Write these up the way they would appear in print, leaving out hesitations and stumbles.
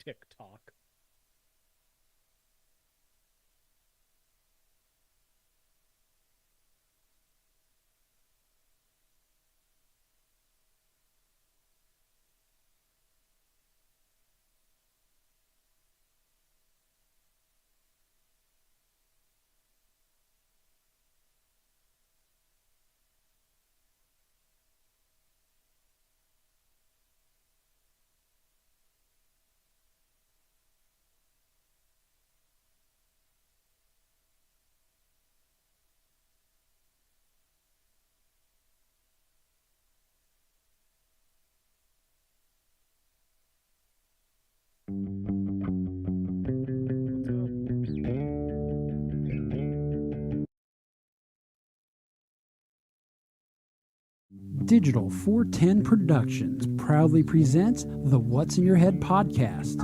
TikTok. Digital 410 Productions proudly presents the What's in Your Head podcast.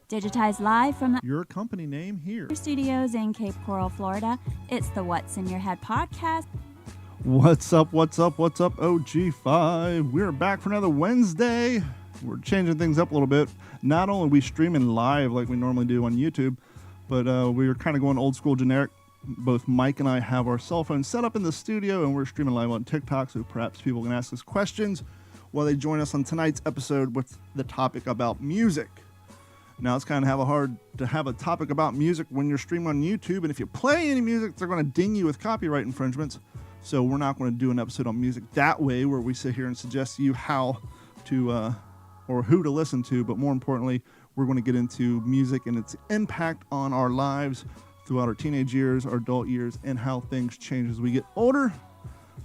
Digitized live from the Your company name here. studios in Cape Coral, Florida. It's the What's in Your Head podcast. What's up, OG5? We're back for another Wednesday. We're changing things up a little bit. Not only are we streaming live like we normally do on YouTube, but we are kind of going old school generic. Both Mike and I have our cell phones set up in the studio, and we're streaming live on TikTok, so perhaps people can ask us questions while they join us on tonight's episode with the topic about music. Now, it's kind of hard to have a topic about music when you're streaming on YouTube, and if you play any music, they're going to ding you with copyright infringements. So we're not going to do an episode on music that way, where we sit here and suggest to you how to or who to listen to, but more importantly, we're going to get into music and its impact on our lives throughout our teenage years, our adult years, and how things change as we get older.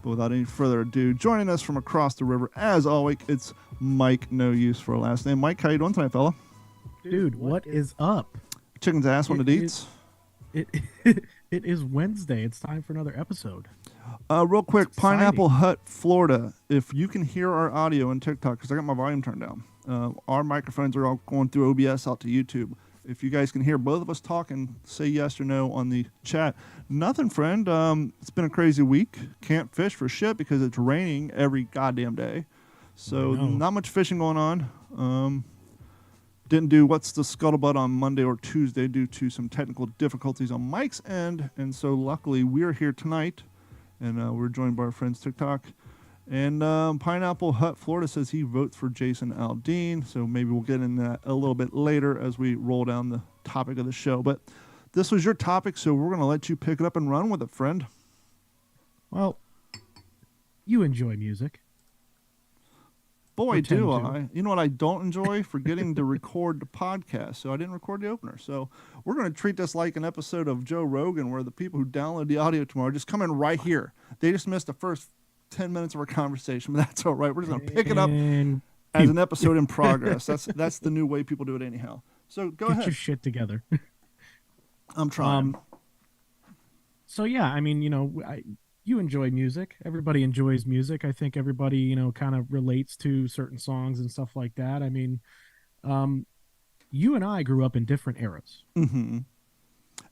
But without any further ado, joining us from across the river, as always, it's Mike, no use for a last name. Mike, how you doing tonight, fella? Dude, what is up? Chicken's ass when it eats. It is Wednesday. It's time for another episode. Real quick, Pineapple Hut, Florida. If you can hear our audio in TikTok, because I got my volume turned down, our microphones are all going through OBS out to YouTube. If you guys can hear both of us talking, say yes or no on the chat. Nothing, friend. It's been a crazy week. Can't fish for shit because it's raining every goddamn day. So not much fishing going on. Didn't do What's the Scuttlebutt on Monday or Tuesday due to some technical difficulties on Mike's end. And so luckily we're here tonight, and we're joined by our friends TikTok. And Pineapple Hut, Florida says he votes for Jason Aldean. So maybe we'll get into that a little bit later as we roll down the topic of the show. But this was your topic, so we're going to let you pick it up and run with it, friend. Well, you enjoy music. Boy, do I. You know what I don't enjoy? Forgetting to record the podcast. So I didn't record the opener. So we're going to treat this like an episode of Joe Rogan, where the people who download the audio tomorrow just come in right here. They just missed the first 10 minutes of our conversation, but that's all right. We're just going to pick it up as an episode in progress. That's the new way people do it anyhow. So go ahead. Get your shit together. I'm trying. So yeah, I mean, you enjoy music. Everybody enjoys music. I think everybody, kind of relates to certain songs and stuff like that. I mean, you and I grew up in different eras. Mm-hmm.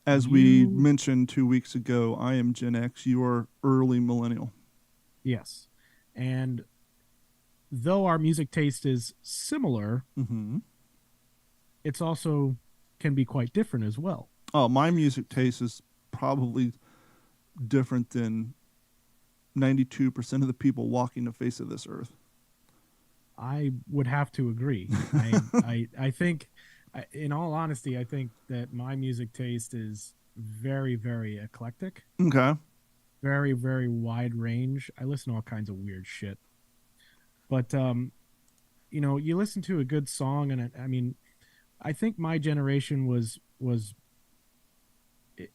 As we mentioned 2 weeks ago, I am Gen X. You are early millennial. Yes. And though our music taste is similar, it's also can be quite different as well. Oh, my music taste is probably different than 92% of the people walking the face of this earth. I would have to agree. I think, in all honesty, I think that my music taste is very, very eclectic. Okay. Very, very wide range. I listen to all kinds of weird shit. But, you listen to a good song, and I think my generation was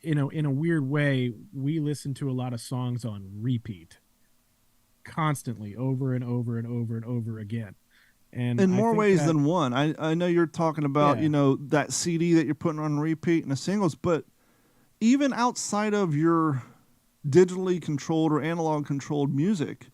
in a weird way, we listened to a lot of songs on repeat constantly, over and over and over and over again. And in more ways than one. I know you're talking about, that CD that you're putting on repeat and the singles, but even outside of your digitally controlled or analog controlled music,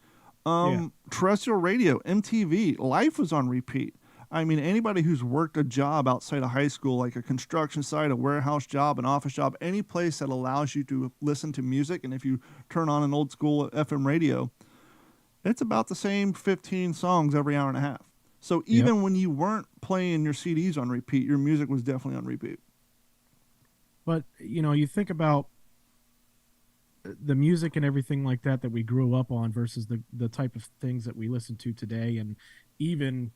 terrestrial radio, MTV, life was on repeat. I mean, anybody who's worked a job outside of high school, like a construction site, a warehouse job, an office job, any place that allows you to listen to music, and if you turn on an old school FM radio, it's about the same 15 songs every hour and a half. So even when you weren't playing your CDs on repeat, your music was definitely on repeat. But, you think about the music and everything like that we grew up on versus the type of things that we listen to today, and even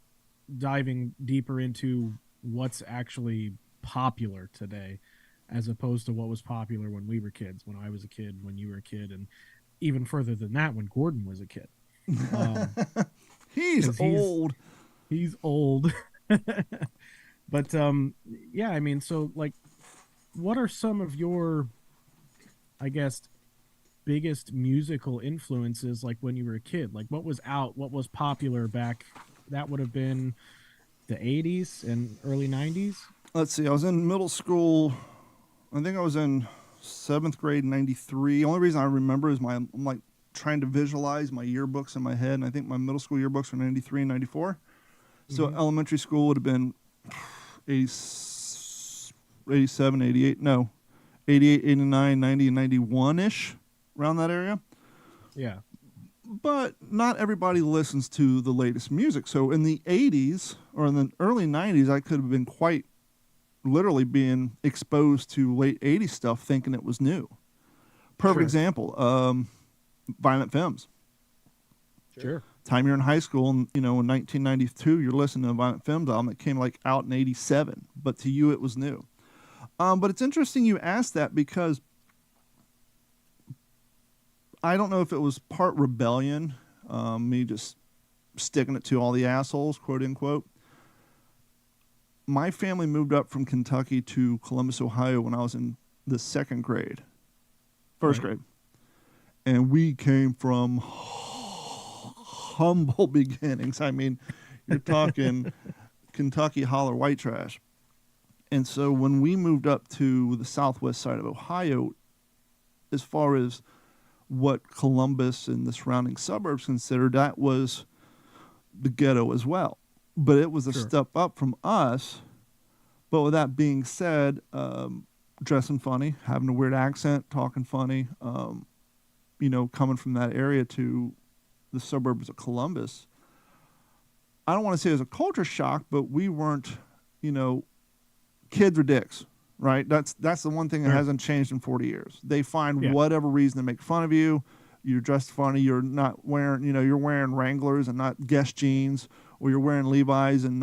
diving deeper into what's actually popular today as opposed to what was popular when we were kids, when I was a kid, when you were a kid, and even further than that, when Gordon was a kid. He's old. He's old. But yeah, I mean, so like, what are some of your, I guess, biggest musical influences, like when you were a kid? Like, what was out, what was popular back? That would have been the 80s and early 90s. Let's see, I was in middle school. I think I was in 7th grade, 93. The only reason I remember is I'm like trying to visualize my yearbooks in my head, and I think my middle school yearbooks were 93 and 94. So elementary school would have been 87, 88, no, 88, 89, 90, and 91-ish, around that area. Yeah. But not everybody listens to the latest music. So in the 80s or in the early 90s, I could have been quite literally being exposed to late 80s stuff thinking it was new. Perfect example, Violent Femmes. Sure. Time you're in high school, and in 1992, you're listening to a Violent Femmes album that came like out in 87, but to you it was new. But it's interesting you asked that, because I don't know if it was part rebellion, me just sticking it to all the assholes, quote unquote. My family moved up from Kentucky to Columbus, Ohio when I was in the 2nd grade, first grade. And we came from humble beginnings. I mean, you're talking Kentucky holler white trash. And so when we moved up to the southwest side of Ohio, as far as what Columbus and the surrounding suburbs considered, that was the ghetto as well. But it was a step up from us. But with that being said, dressing funny, having a weird accent, talking funny, coming from that area to the suburbs of Columbus, I don't want to say it was a culture shock, but we weren't, kids are dicks, right? That's the one thing that hasn't changed in 40 years. They find whatever reason to make fun of you. You're dressed funny. You're not wearing, you're wearing Wranglers and not Guess jeans, or you're wearing Levi's and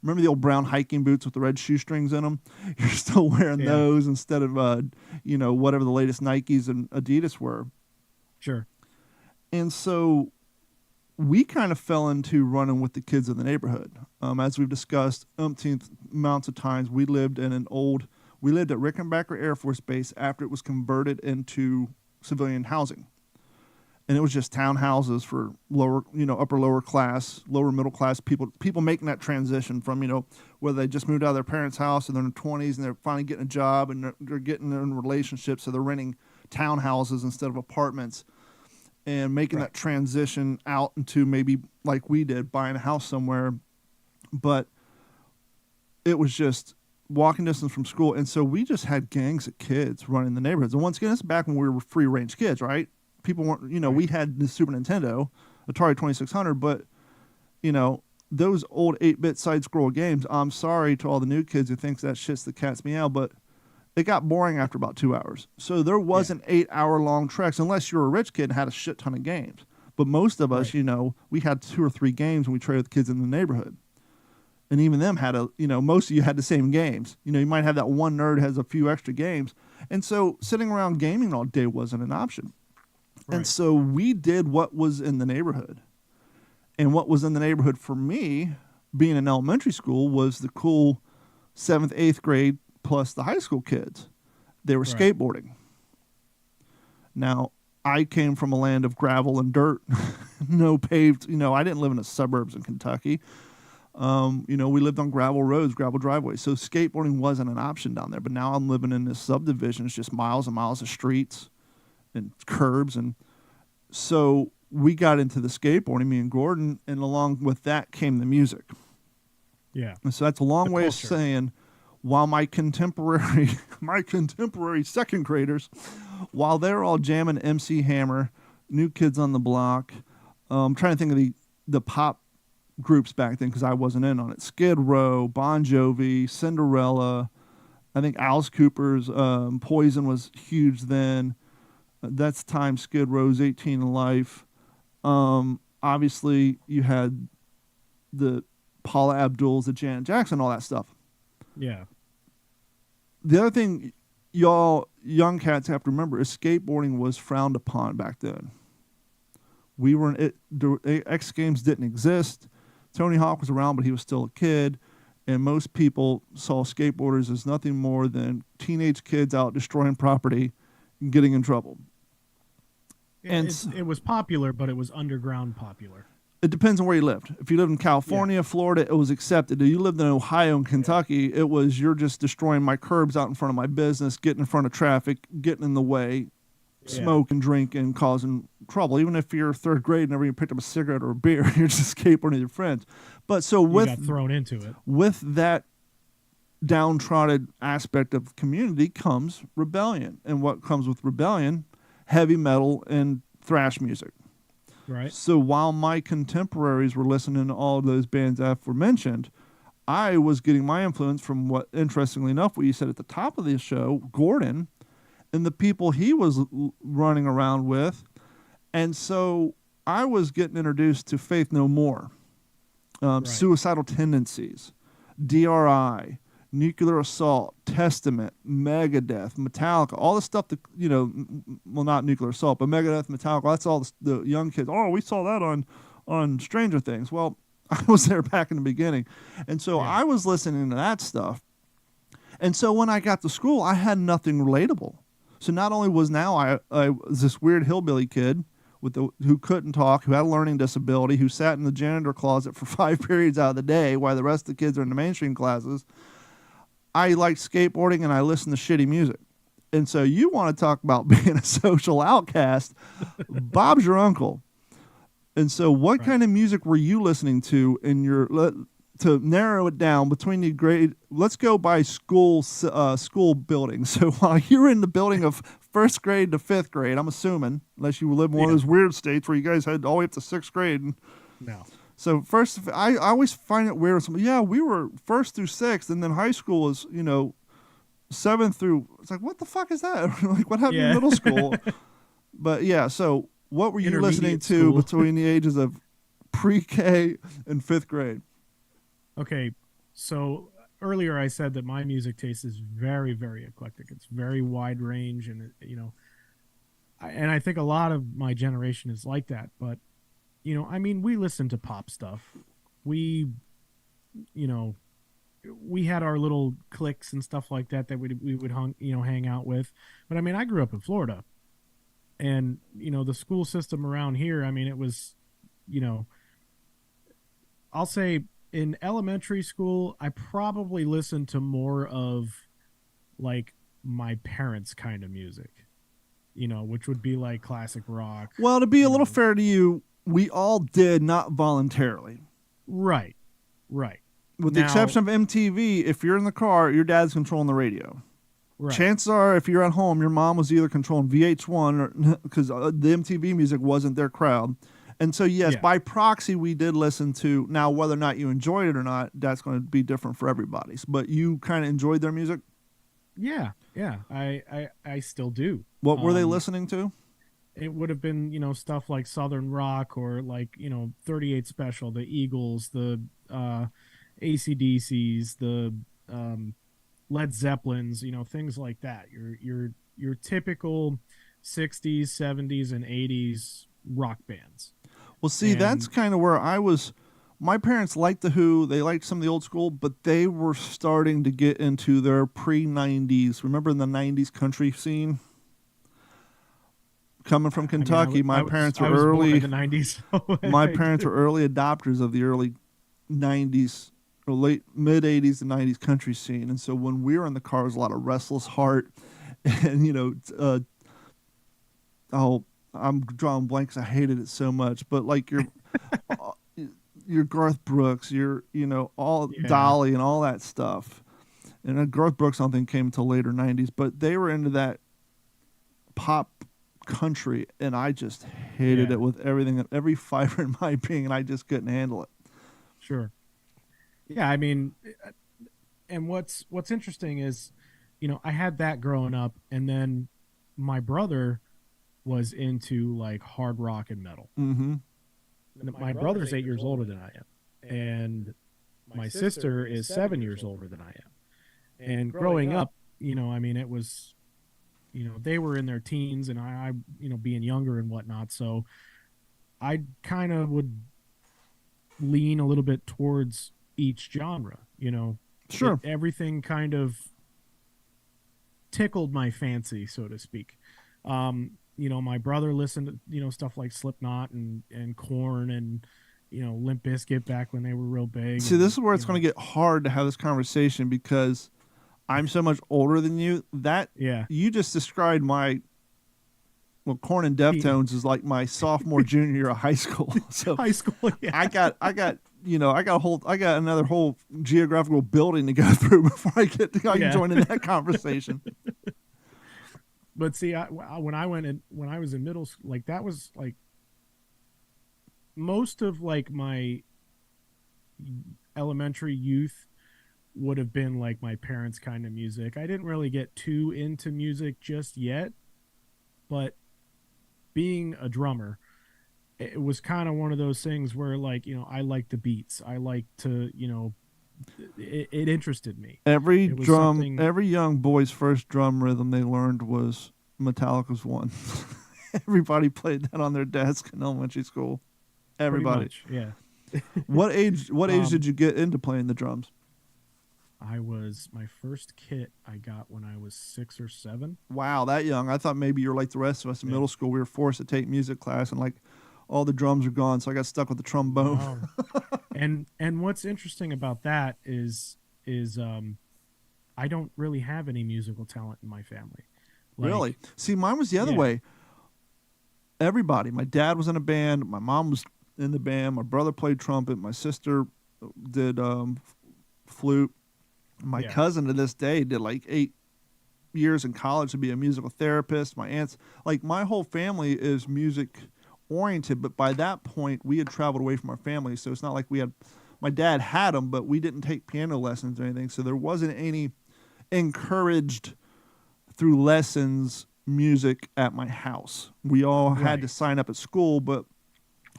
remember the old brown hiking boots with the red shoestrings in them? You're still wearing those instead of, whatever the latest Nikes and Adidas were. Sure. And so we kind of fell into running with the kids of the neighborhood. As we've discussed umpteenth amounts of times, we lived at Rickenbacker Air Force Base after it was converted into civilian housing. And it was just townhouses for lower, upper, lower class, lower middle class people making that transition from, whether they just moved out of their parents' house and they're in their 20s and they're finally getting a job and they're getting in relationships, so they're renting townhouses instead of apartments, and making that transition out into maybe like we did, buying a house somewhere. But it was just walking distance from school. And so we just had gangs of kids running the neighborhoods. And once again, it's back when we were free range kids, right? People weren't, we had the Super Nintendo, Atari 2600, but, those old 8-bit side-scroll games, I'm sorry to all the new kids who thinks that shit's the cat's meow, but it got boring after about 2 hours. So there wasn't 8-hour-long treks unless you were a rich kid and had a shit ton of games. But most of us, we had 2 or 3 games and we traded with kids in the neighborhood. And even them had most of you had the same games. You might have that one nerd has a few extra games. And so sitting around gaming all day wasn't an option. Right. And so we did what was in the neighborhood. And what was in the neighborhood for me, being in elementary school, was the cool 7th, 8th grade plus the high school kids. They were skateboarding. Now, I came from a land of gravel and dirt, no paved, I didn't live in the suburbs in Kentucky. We lived on gravel roads, gravel driveways. So skateboarding wasn't an option down there. But now I'm living in this subdivision. It's just miles and miles of streets and curbs. And so we got into the skateboarding, me and Gordon, and along with that came the music. Yeah. And so that's a long The way culture. of saying, while my contemporary second graders, while they're all jamming MC Hammer, New Kids on the Block, I'm trying to think of the pop groups back then because I wasn't in on it. Skid Row, Bon Jovi, Cinderella. I think Alice Cooper's Poison was huge then. That's time Skid Row's 18 in Life. Obviously, you had the Paula Abdul's, the Janet Jackson, all that stuff. Yeah. The other thing y'all young cats have to remember is skateboarding was frowned upon back then. The X Games didn't exist. Tony Hawk was around, but he was still a kid. And most people saw skateboarders as nothing more than teenage kids out destroying property and getting in trouble. And It was popular, but it was underground popular. it depends on where you lived. If you lived in California, Florida, it was accepted. If you lived in Ohio and Kentucky, it was you're just destroying my curbs out in front of my business, getting in front of traffic, getting in the way, smoking, drinking, causing trouble. Even if you're third grade and never even picked up a cigarette or a beer, you're just skateboarding with your friends. But so You got thrown into it. with that downtrodden aspect of community comes rebellion. And what comes with rebellion? Heavy metal and thrash music. Right. So while my contemporaries were listening to all of those bands aforementioned, I was getting my influence from what, interestingly enough, what you said at the top of the show, Gordon, and the people he was running around with. And so I was getting introduced to Faith No More, Suicidal Tendencies, DRI, Nuclear Assault, Testament, Megadeth, Metallica, all the stuff that, well, not Nuclear Assault, but Megadeth, Metallica, that's all the young kids. Oh, we saw that on Stranger Things. Well, I was there back in the beginning. And so I was listening to that stuff. And so when I got to school, I had nothing relatable. So not only was I was this weird hillbilly kid who couldn't talk, who had a learning disability, who sat in the janitor closet for 5 periods out of the day while the rest of the kids are in the mainstream classes, I liked skateboarding and I listened to shitty music. And so you want to talk about being a social outcast, Bob's your uncle. And so what kind of music were you listening to in your, to narrow it down between the grade, let's go by school building. So while you're in the building of 1st grade to 5th grade, I'm assuming, unless you live in one of those weird states where you guys had all the way up to 6th grade. No. So first, I always find it weird. Yeah, we were 1st through 6th, and then high school was, 7th through. It's like, what the fuck is that? Like, what happened in middle school? But yeah, so what were you listening to between the ages of pre-K and 5th grade? Okay, so earlier I said that my music taste is very, very eclectic. It's very wide range, and and I think a lot of my generation is like that. But we listened to pop stuff. We had our little cliques and stuff like that we would hang out with. But I grew up in Florida, and the school system around here. It was, I'll say in elementary school, I probably listened to more of like my parents' kind of music, which would be like classic rock. Well, to be a little fair to you, we all did, not voluntarily. Right. With the exception of MTV, if you're in the car, your dad's controlling the radio. Right. Chances are, if you're at home, your mom was either controlling VH1 because the MTV music wasn't their crowd. And so, yes, by proxy, we did listen to. Now, whether or not you enjoyed it or not, that's going to be different for everybody. But you kind of enjoyed their music? Yeah. I still do. What were they listening to? It would have been, stuff like Southern rock or like, 38 Special, the Eagles, the AC/DCs, the Led Zeppelins, things like that. Your typical 60s, 70s, and 80s rock bands. Well, see, that's kind of where I was. My parents liked The Who. They liked some of the old school, but they were starting to get into their pre-90s. Remember in the 90s country scene? Coming from Kentucky, my parents were early. Born in the 90s. My parents were early adopters of the early 90s or late mid-80s and 90s country scene. And so when we were in the car, there was a lot of Restless Heart and, I'm drawing blanks. I hated it so much. But like your Garth Brooks, your all Yeah. Dolly and all that stuff. And Garth Brooks, I don't think came until later '90s, but they were into that pop country, and I just hated Yeah. it with everything, every fiber in my being, and I just couldn't handle it. Sure. Yeah. I mean, and what's interesting is, I had that growing up, and then my brother was into like hard rock and metal. Mm-hmm. My brother's 8 years older than I am, and my sister is 7 years older than I am. And growing up, I mean, it was, they were in their teens, and being younger and whatnot. So I kind of would lean a little bit towards each genre. Sure. Everything kind of tickled my fancy, so to speak. My brother listened to, stuff like Slipknot and Korn and, Limp Bizkit back when they were real big. See, and, this is where it's going to get hard to have this conversation because I'm so much older than you. That yeah, you just described Korn and Deftones is like my sophomore junior year of high school. So high school. Yeah. I got I got another whole geographical building to go through before I can join in that conversation. But see, when I was in middle school, like that was like most of like my elementary youth would have been like my parents' kind of music. I didn't really get too into music just yet, but being a drummer, it was kind of one of those things where like, I like the beats. I like to, it interested me. Every It was drum, something. every young boy's first drum rhythm they learned was Metallica's One. Everybody played that on their desk in elementary school. Everybody. Much, yeah. What age did you get into playing the drums? My first kit I got when I was 6 or 7. Wow, that young. I thought maybe you're like the rest of us in middle school. We were forced to take music class and like all the drums are gone, so I got stuck with the trombone. Wow. and what's interesting about that is I don't really have any musical talent in my family. Like, Really? See, mine was the other way. Everybody. My dad was in a band. My mom was in the band. My brother played trumpet. My sister did flute. My cousin to this day did like 8 years in college to be a musical therapist. My aunts, like my whole family is music oriented, but by that point we had traveled away from our family, so it's not like my dad had them, but we didn't take piano lessons or anything, so there wasn't any encouraged through lessons music at my house. We all had to sign up at school, but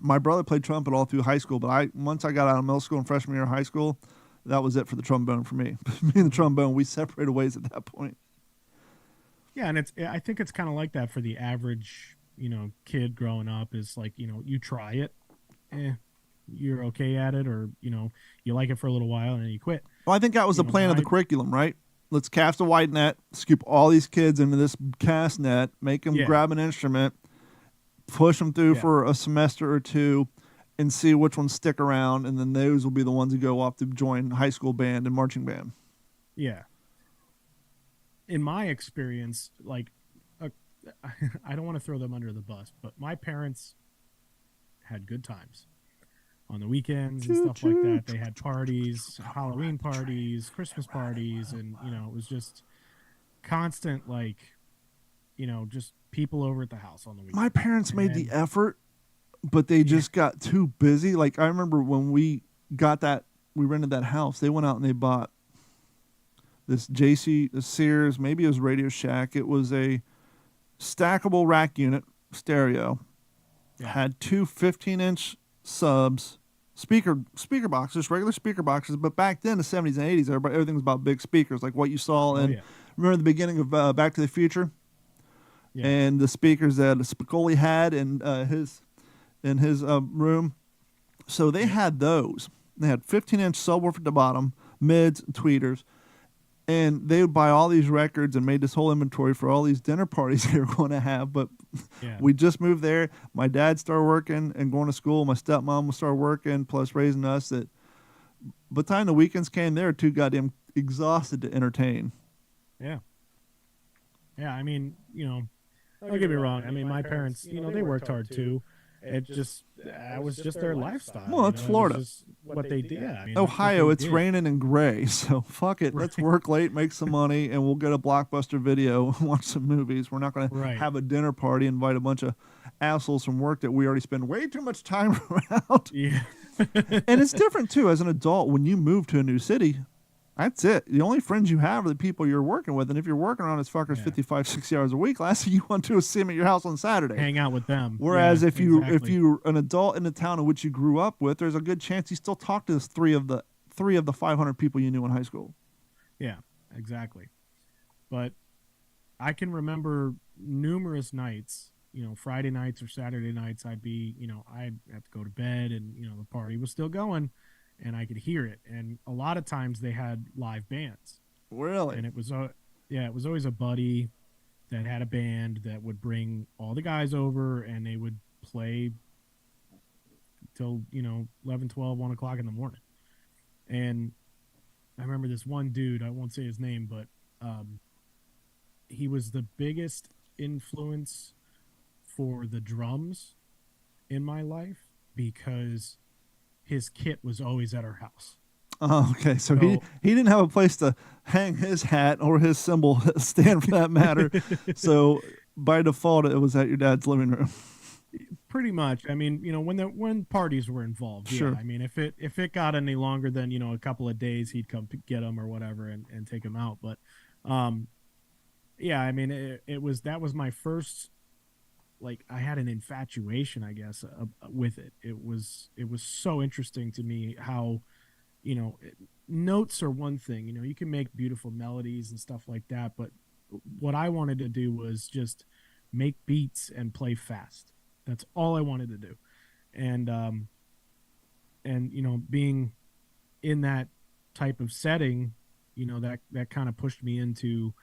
my brother played trumpet all through high school, but once I got out of middle school and freshman year of high school, that was it for the trombone for me. Me and the trombone, we separated ways at that point. Yeah, and I think it's kind of like that for the average, kid growing up is like, you try it, you're okay at it, or, you like it for a little while and then you quit. Well, I think that was the plan of the curriculum, right? Let's cast a wide net, scoop all these kids into this cast net, make them grab an instrument, push them through for a semester or two, and see which ones stick around, and then those will be the ones who go off to join high school band and marching band. Yeah. In my experience, like, I don't want to throw them under the bus, but my parents had good times on the weekends and stuff like that. They had parties, Halloween parties, Christmas parties, and, it was just constant, like, just people over at the house on the weekend. My parents made the effort, but they just got too busy. Like, I remember when we rented that house, they went out and they bought this Sears, maybe it was Radio Shack. It was a stackable rack unit stereo. Had two 15-inch subs, speaker boxes, regular speaker boxes. But back then, the 70s and 80s, everything was about big speakers, like what you saw in. Remember the beginning of Back to the Future, and the speakers that Spicoli had in his room. So they had those. They had 15-inch subwoofer at the bottom, mids, and tweeters. And they would buy all these records and made this whole inventory for all these dinner parties they were going to have. But we just moved there. My dad started working and going to school. My stepmom would start working, plus raising us. By the time the weekends came, they were too goddamn exhausted to entertain. Yeah. Yeah, I mean, don't get me wrong. I mean, my parents, they worked hard too. it just that was just their lifestyle. Well, it's Florida. It was just what they did. Yeah, I mean, Ohio, it's did. raining and gray, so fuck it. Let's work late, make some money, and we'll get a Blockbuster video and watch some movies. We're not going to have a dinner party, invite a bunch of assholes from work that we already spend way too much time around. Yeah. And it's different, too. As an adult, when you move to a new city, that's it. The only friends you have are the people you're working with. And if you're working around as fuckers 55, 60 hours a week, last thing you want to do is see them at your house on Saturday. Hang out with them. Whereas if you're an adult in the town in which you grew up with, there's a good chance you still talk to three of the 500 people you knew in high school. Yeah, exactly. But I can remember numerous nights, Friday nights or Saturday nights, I'd have to go to bed and, the party was still going. And I could hear it, and a lot of times they had live bands. Really? And it was always a buddy that had a band that would bring all the guys over, and they would play till 11, 12, 1 o'clock in the morning. And I remember this one dude, I won't say his name, but he was the biggest influence for the drums in my life because his kit was always at our house. Oh, okay. So he didn't have a place to hang his hat or his cymbal stand for that matter. So by default, it was at your dad's living room. Pretty much. I mean, when parties were involved. Sure. Yeah. I mean, if it got any longer than a couple of days, he'd come to get them or whatever and take them out. But, yeah. I mean, that was my first. Like I had an infatuation, I guess, with it. It was so interesting to me how, notes are one thing. You can make beautiful melodies and stuff like that, but what I wanted to do was just make beats and play fast. That's all I wanted to do, and being in that type of setting, that kind of pushed me into,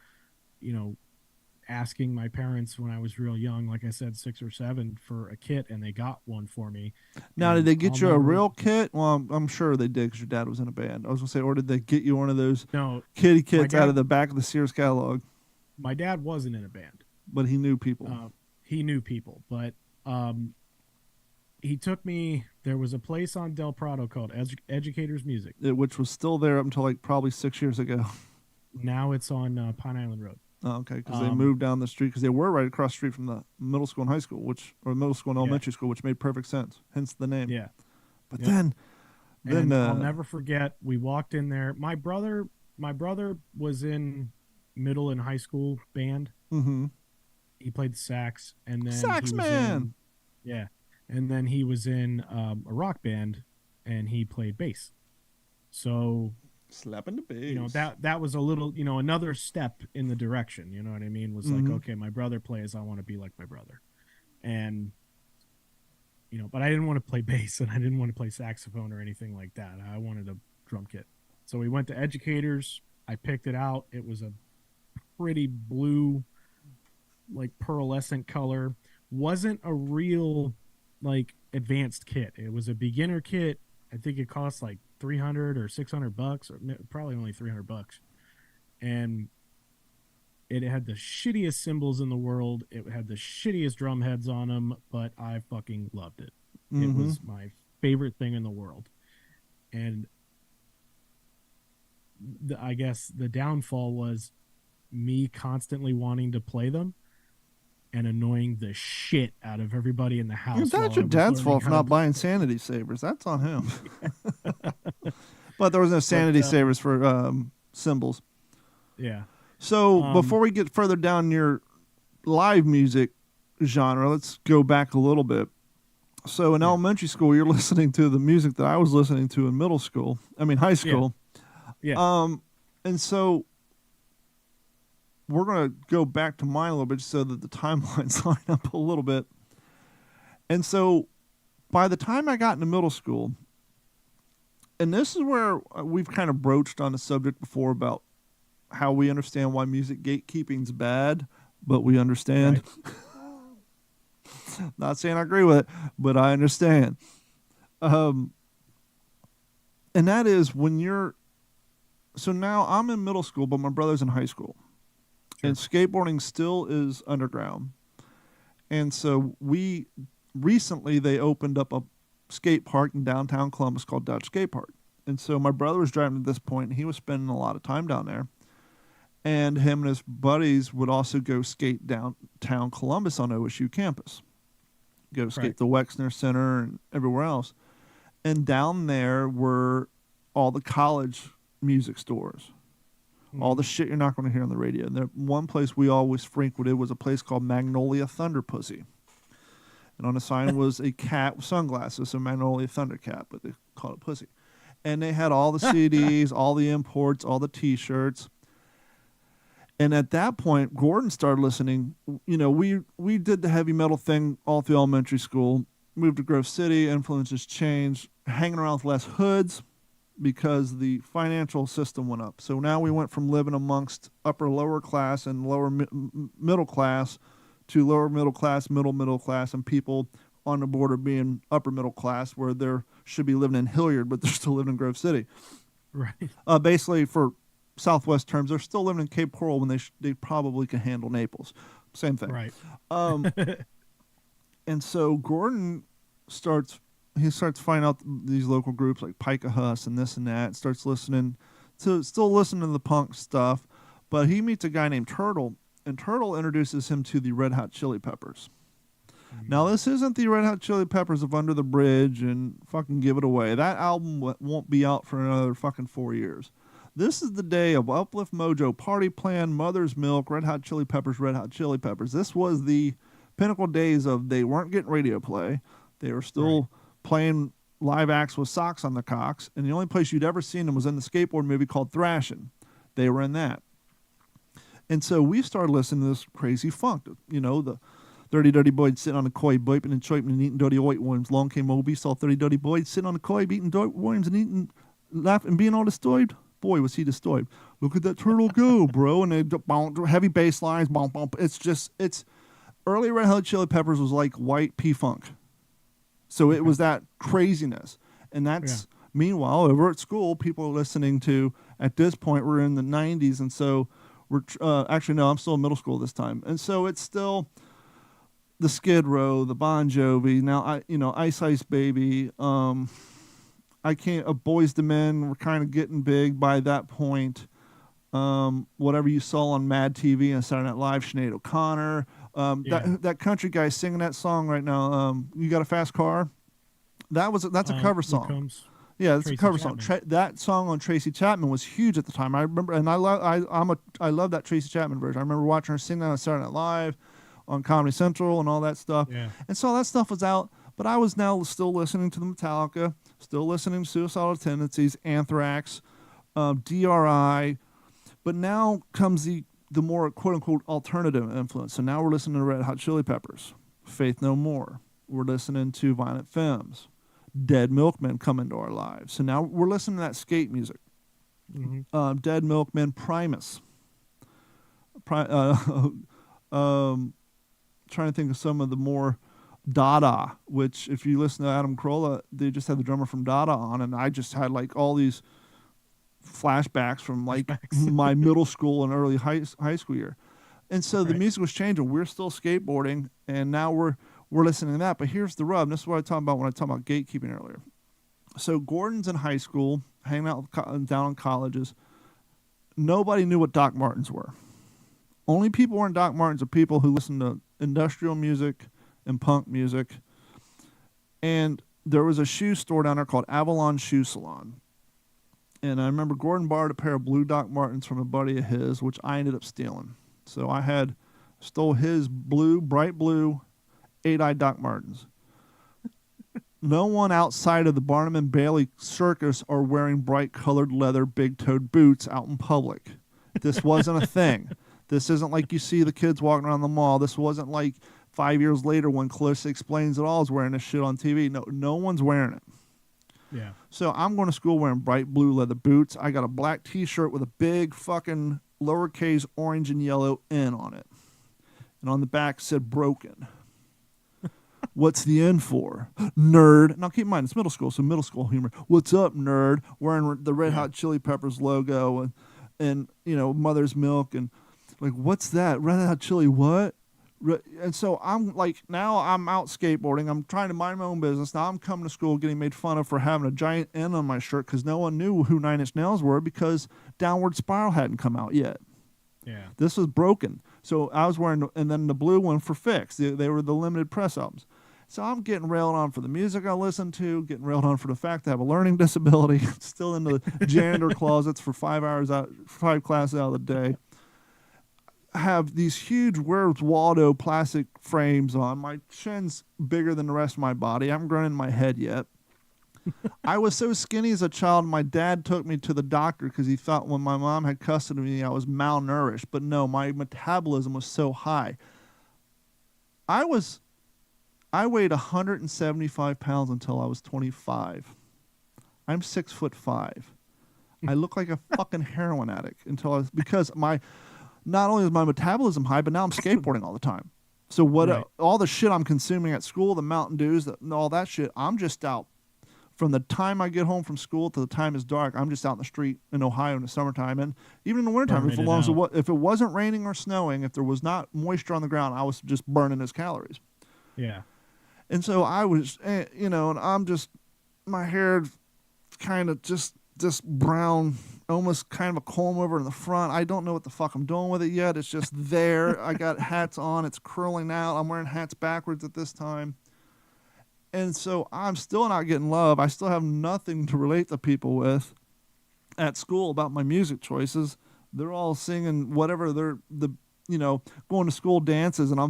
asking my parents when I was real young, like I said, 6 or 7, for a kit, and they got one for me. Now, did they get you a real kit? Well, I'm sure they did because your dad was in a band. I was going to say, or did they get you one of those kitty kits out of the back of the Sears catalog? My dad wasn't in a band. But he knew people. But he took me, there was a place on Del Prado called Educators Music. Which was still there up until like probably 6 years ago. Now it's on Pine Island Road. Oh, okay, because they moved down the street because they were right across the street from the middle school and high school, or middle school and elementary school, which made perfect sense. Hence the name. Yeah. But then I'll never forget. We walked in there. My brother was in middle and high school band. Mm-hmm. He played the sax, and then sax man. And then he was in a rock band, and he played bass. So. Slapping the bass. That was a little, another step in the direction, you know what I mean? Was like, okay, my brother plays, I want to be like my brother. And, but I didn't want to play bass, and I didn't want to play saxophone or anything like that. I wanted a drum kit. So we went to Educators. I picked it out. It was a pretty blue, like pearlescent color. Wasn't a real, like, advanced kit. It was a beginner kit. I think it cost like $300 or $600, or probably only $300. And it had the shittiest cymbals in the world. It had the shittiest drum heads on them, but I fucking loved it. It was my favorite thing in the world. And I guess the downfall was me constantly wanting to play them and annoying the shit out of everybody in the house. That's your dad's fault for not buying sanity savers. That's on him. But there was no sanity savers for cymbals. Yeah. So before we get further down your live music genre, let's go back a little bit. So in elementary school, you're listening to the music that I was listening to in high school. Yeah. And so we're going to go back to mine a little bit so that the timelines line up a little bit. And so by the time I got into middle school, and this is where we've kind of broached on the subject before about how we understand why music gatekeeping's bad, but we understand. Right. Not saying I agree with it, but I understand. And that is so now I'm in middle school, but my brother's in high school. Sure. And skateboarding still is underground. And so we recently they opened up a skate park in downtown Columbus called Dutch Skate Park. And so my brother was driving at this point, and he was spending a lot of time down there. And him and his buddies would also go skate downtown Columbus on OSU campus. Go skate the Wexner Center and everywhere else. And down there were all the college music stores. All the shit you're not going to hear on the radio. And one place we always frequented was a place called Magnolia Thunder Pussy. And on the sign was a cat with sunglasses, so Magnolia Thunder Cat, but they called it Pussy. And they had all the CDs, all the imports, all the T-shirts. And at that point, Gordon started listening. You know, we did the heavy metal thing all through elementary school. Moved to Grove City, influences changed. Hanging around with less hoods because the financial system went up. So now we went from living amongst lower class and lower middle class to lower middle class, middle class, and people on the border being upper middle class, where they should be living in Hilliard, but they're still living in Grove City. Right. Basically, for Southwest terms, they're still living in Cape Coral when they probably can handle Naples. Same thing. Right. And so Gordon starts finding out these local groups like Pika Hus and this and that, starts listening to the punk stuff, but he meets a guy named Turtle, and Turtle introduces him to the Red Hot Chili Peppers. Now, this isn't the Red Hot Chili Peppers of Under the Bridge and fucking Give It Away. That album won't be out for another fucking 4 years. This is the day of Uplift Mojo, Party Plan, Mother's Milk, Red Hot Chili Peppers, Red Hot Chili Peppers. This was the pinnacle days of they weren't getting radio play. They were still playing live acts with socks on their cocks. And the only place you'd ever seen them was in the skateboard movie called Thrashin'. They were in that. And so we started listening to this crazy funk. You know, the dirty, dirty boys sitting on a koi, boiping and choiping and eating dirty white worms. Long came Obi, saw 30 dirty boys sitting on a koi, eating dirty worms and eating, laughing, and being all disturbed. Boy, was he disturbed. Look at that turtle go, bro. And they heavy bass lines. It's early Red Hot Chili Peppers was like white P-Funk. So it was that craziness. And that's, meanwhile, over at school, people are listening to, at this point, we're in the 90s. And so we're, actually, no, I'm still in middle school this time. And so it's still the Skid Row, the Bon Jovi, now, Ice Ice Baby, Boys to Men were kind of getting big by that point. Whatever you saw on Mad TV and Saturday Night Live, Sinead O'Connor, that country guy singing that song right now, You Got a Fast Car? That's a cover song. Yeah, it's a cover song. That song on Tracy Chapman was huge at the time. I remember, and I love that Tracy Chapman version. I remember watching her sing that on Saturday Night Live, on Comedy Central, and all that stuff. Yeah. And so all that stuff was out. But I was now still listening to the Metallica, still listening to Suicidal Tendencies, Anthrax, DRI. But now comes the more quote-unquote alternative influence. So now we're listening to Red Hot Chili Peppers, Faith No More. We're listening to Violent Femmes. Dead Milkmen come into our lives. So now we're listening to that skate music. Mm-hmm. Dead Milkmen, Primus. Trying to think of some of the more Dada, which if you listen to Adam Carolla, they just had the drummer from Dada on, and I just had like all these flashbacks from like my middle school and early high school year. And so the music was changing. We're still skateboarding, and now we're listening to that. But here's the rub. This is what I talked about when I talked about gatekeeping earlier. So Gordon's in high school, hanging out down in colleges. Nobody knew what Doc Martens were. Only people wearing Doc Martens are people who listen to industrial music and punk music. And there was a shoe store down there called Avalon Shoe Salon. And I remember Gordon borrowed a pair of blue Doc Martens from a buddy of his, which I ended up stealing. So I stole his bright blue, 8-eyed Doc Martens. No one outside of the Barnum and Bailey circus are wearing bright colored leather big-toed boots out in public. This wasn't a thing. This isn't like you see the kids walking around the mall. This wasn't like 5 years later when Clarissa Explains It All is wearing this shit on TV. No one's wearing it. Yeah. So I'm going to school wearing bright blue leather boots. I got a black T-shirt with a big fucking lowercase orange and yellow N on it. And on the back said broken. What's the N for? Nerd. Now keep in mind, it's middle school, so middle school humor. What's up, nerd? Wearing the Red Hot Chili Peppers logo and Mother's Milk and like, what's that? Red Hot Chili what? And so I'm like, now I'm out skateboarding. I'm trying to mind my own business. Now I'm coming to school getting made fun of for having a giant N on my shirt because no one knew who Nine Inch Nails were because Downward Spiral hadn't come out yet. Yeah. This was Broken. So I was wearing, and then the blue one for Fix. They were the limited press albums. So I'm getting railed on for the music I listen to, getting railed on for the fact that I have a learning disability, still in the janitor closets for 5 classes out of the day. Have these huge Where's Waldo plastic frames on. My chin's bigger than the rest of my body. I haven't grown in my head yet. I was so skinny as a child, my dad took me to the doctor because he thought when my mom had custody of me, I was malnourished. But no, my metabolism was so high. I weighed 175 pounds until I was 25. I'm 6'5". I look like a fucking heroin addict because not only is my metabolism high, but now I'm skateboarding all the time. So all the shit I'm consuming at school, the Mountain Dews, all that shit, I'm just out. From the time I get home from school to the time it's dark, I'm just out in the street in Ohio in the summertime. And even in the wintertime, if it wasn't raining or snowing, if there was not moisture on the ground, I was just burning those calories. Yeah. And so I was, and I'm just, my hair kind of just brown, almost kind of a comb over in the front. I don't know what the fuck I'm doing with it yet. It's just there. I got hats on. It's curling out. I'm wearing hats backwards at this time. And so I'm still not getting love. I still have nothing to relate to people with at school about my music choices. They're all singing whatever going to school dances. And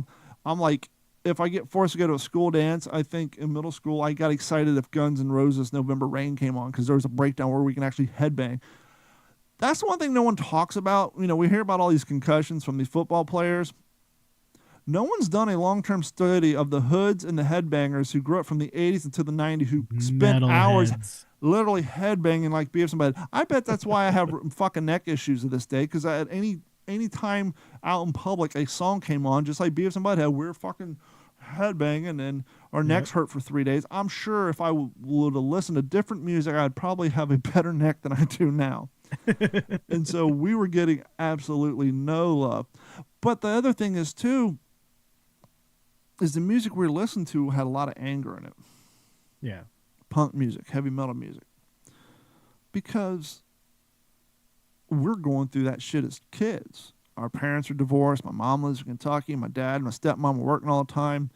I'm like, if I get forced to go to a school dance, I think in middle school, I got excited if Guns N' Roses November Rain came on because there was a breakdown where we can actually headbang. That's the one thing no one talks about. We hear about all these concussions from these football players. No one's done a long-term study of the hoods and the headbangers who grew up from the 80s into the 90s who spent hours literally headbanging like Beavis and Butthead. I bet that's why I have fucking neck issues to this day because at any time out in public a song came on, just like Beavis and Butthead, we're fucking headbanging and our necks hurt for 3 days. I'm sure if I would have listened to different music, I'd probably have a better neck than I do now. And so we were getting absolutely no love. But the other thing is, too, is the music we were listening to had a lot of anger in it. Yeah. Punk music, heavy metal music. Because we're going through that shit as kids. Our parents are divorced. My mom lives in Kentucky. My dad and my stepmom are working all the time.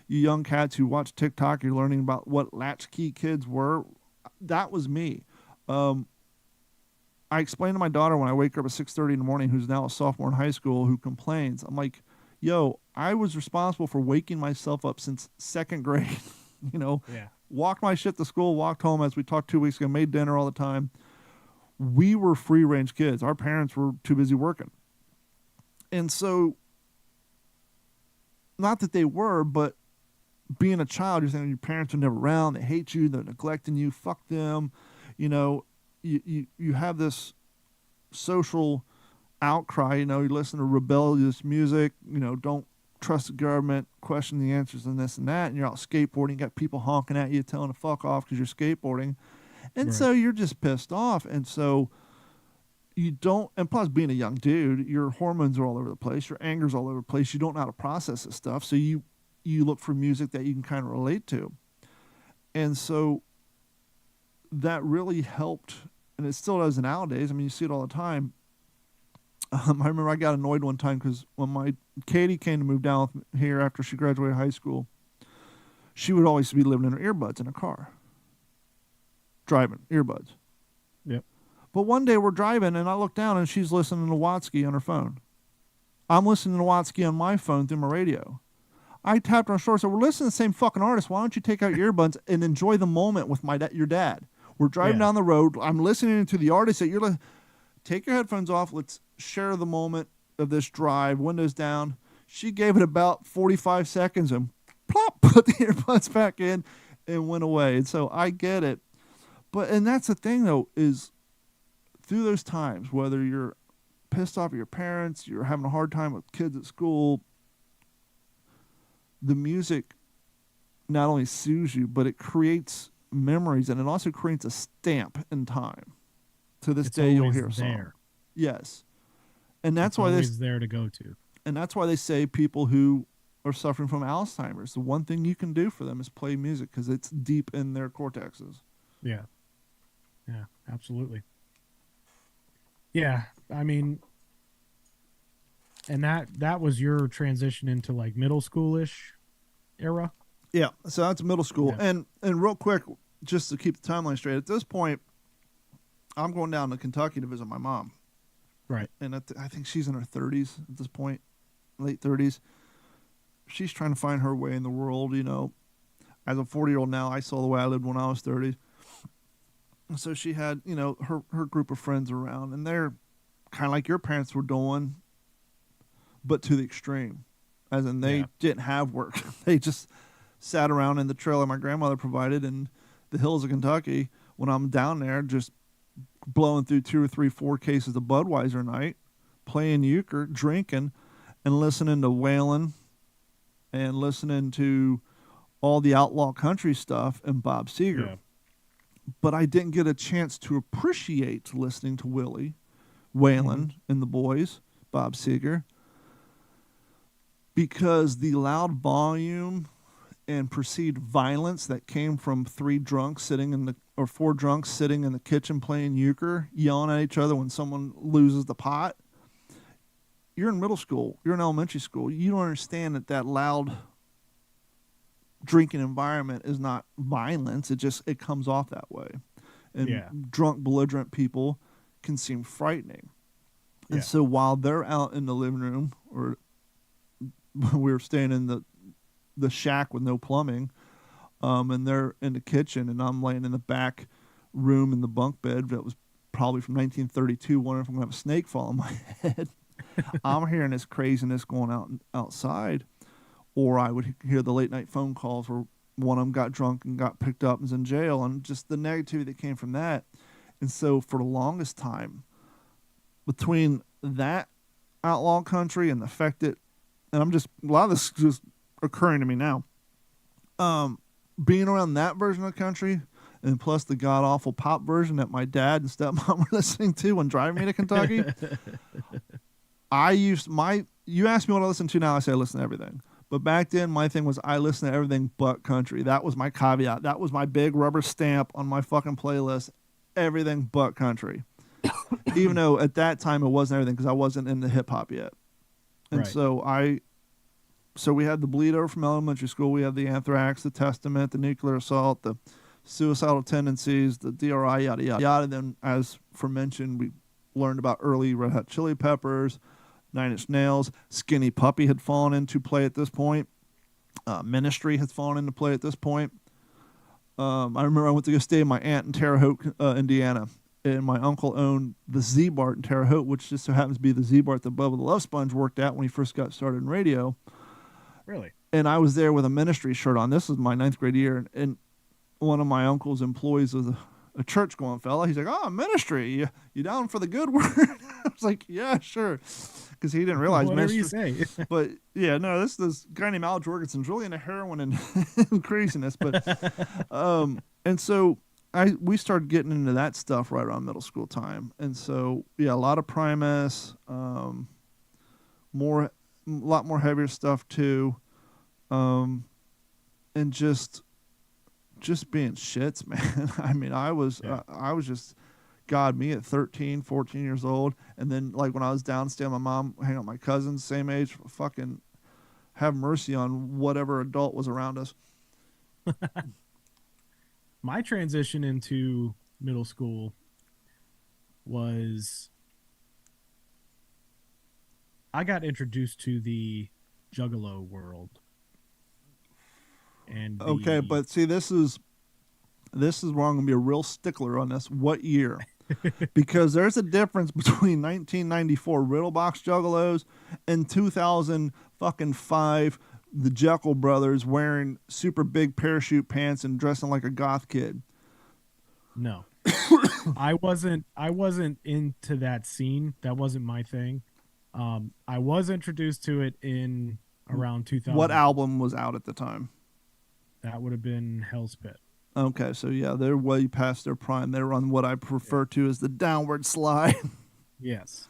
You young cats who watch TikTok, you're learning about what latchkey kids were. That was me. I explained to my daughter when I wake her up at 6:30 in the morning, who's now a sophomore in high school, who complains. I'm like, yo, I was responsible for waking myself up since second grade. Walked my shit to school, walked home, as we talked 2 weeks ago, made dinner all the time. We were free-range kids. Our parents were too busy working. And so, not that they were, but being a child, you're thinking your parents are never around, they hate you, they're neglecting you, fuck them. You have this social outcry, you listen to rebellious music, don't trust the government, question the answers and this and that, and you're out skateboarding, you got people honking at you, telling to fuck off because you're skateboarding. And so you're just pissed off. And so you don't, and plus being a young dude, your hormones are all over the place, your anger's all over the place, you don't know how to process this stuff. So you look for music that you can kind of relate to. And so that really helped, and it still does nowadays. I mean, you see it all the time. I remember I got annoyed one time because when Katie came to move down here after she graduated high school, she would always be living in her earbuds in her car. Driving, earbuds. Yep. But one day we're driving, and I look down, and she's listening to Watsky on her phone. I'm listening to Watsky on my phone through my radio. I tapped on her shoulder and said, we're listening to the same fucking artist. Why don't you take out your earbuds and enjoy the moment with your dad? We're driving down the road. I'm listening to the artist that you're listening. Take your headphones off. Let's share the moment of this drive. Windows down. She gave it about 45 seconds and plop, put the earbuds back in and went away. And so I get it. And that's the thing, though, is through those times, whether you're pissed off at your parents, you're having a hard time with kids at school, the music not only soothes you, but it creates memories, and it also creates a stamp in time. To this day, you'll hear a song. There. Yes. And that's why always there to go to. And that's why they say people who are suffering from Alzheimer's, the one thing you can do for them is play music because it's deep in their cortexes. Yeah. Yeah, absolutely. Yeah, I mean, and that was your transition into like middle schoolish era. Yeah, so that's middle school. Yeah. And real quick, just to keep the timeline straight, at this point, I'm going down to Kentucky to visit my mom. Right. And I think she's in her 30s at this point, late 30s. She's trying to find her way in the world, you know. As a 40-year-old now, I saw the way I lived when I was 30. So she had, you know, her group of friends around, and they're kind of like your parents were doing, but to the extreme. As in, they didn't have work. They just sat around in the trailer my grandmother provided in the hills of Kentucky when I'm down there just blowing through 2 or 3, 4 cases of Budweiser a night, playing euchre, drinking, and listening to Waylon and listening to all the outlaw country stuff and Bob Seger. Yeah. But I didn't get a chance to appreciate listening to Willie, Waylon, and the boys, Bob Seger, because the loud volume and perceived violence that came from 4 drunks sitting in the kitchen playing euchre, yelling at each other when someone loses the pot. You're in middle school. You're in elementary school. You don't understand that loud drinking environment is not violence. It comes off that way. And drunk, belligerent people can seem frightening. And so while they're out in the living room, or we were staying in the shack with no plumbing, and they're in the kitchen, and I'm laying in the back room in the bunk bed that was probably from 1932, wondering if I'm going to have a snake fall on my head. I'm hearing this craziness going outside, or I would hear the late night phone calls where one of them got drunk and got picked up and was in jail, and just the negativity that came from that. And so for the longest time, between that outlaw country and the fact that, and a lot of this is just occurring to me now, being around that version of the country, and plus the god awful pop version that my dad and stepmom were listening to when driving me to Kentucky. You ask me what I listen to now, I say I listen to everything. But back then, my thing was I listened to everything but country. That was my caveat. That was my big rubber stamp on my fucking playlist. Everything but country. Even though at that time it wasn't everything because I wasn't into hip hop yet. And so we had the bleed over from elementary school. We had the Anthrax, the Testament, the Nuclear Assault, the Suicidal Tendencies, the DRI, yada, yada, yada. Then, as mentioned, we learned about early Red Hot Chili Peppers, Nine Inch Nails. Skinny Puppy had fallen into play at this point. Ministry had fallen into play at this point. I remember I went to go stay with my aunt in Terre Haute, Indiana. And my uncle owned the Z-Bart in Terre Haute, which just so happens to be the Z-Bart that Bubba the Love Sponge worked at when he first got started in radio. Really? And I was there with a Ministry shirt on. This was my 9th grade year. And one of my uncle's employees was a church-going fella. He's like, "Oh, Ministry, you down for the good word?" I was like, "Yeah, sure." Because he didn't realize Whatever Ministry. you say. But, yeah, no, this guy named Al Jorgensen's really into heroin and craziness. But, and so we started getting into that stuff right around middle school time. And so, yeah, a lot of Primus, a lot more heavier stuff too. And just being shits, man. I mean, I was just, God, me at 13, 14 years old. And then, like, when I was downstairs, my mom hanging out with my cousins, same age, fucking have mercy on whatever adult was around us. My transition into middle school was I got introduced to the Juggalo world. And okay, but see, this is where I'm going to be a real stickler on this. What year? Because there's a difference between 1994 Riddlebox Juggalos and 2005 the Jekyll brothers wearing super big parachute pants and dressing like a goth kid. No. I wasn't into that scene. That wasn't my thing. I was introduced to it in around 2000. What album was out at the time? That would have been Hell's Pit. Okay, so yeah, they're way past their prime. They're on what I refer to as the downward slide. Yes.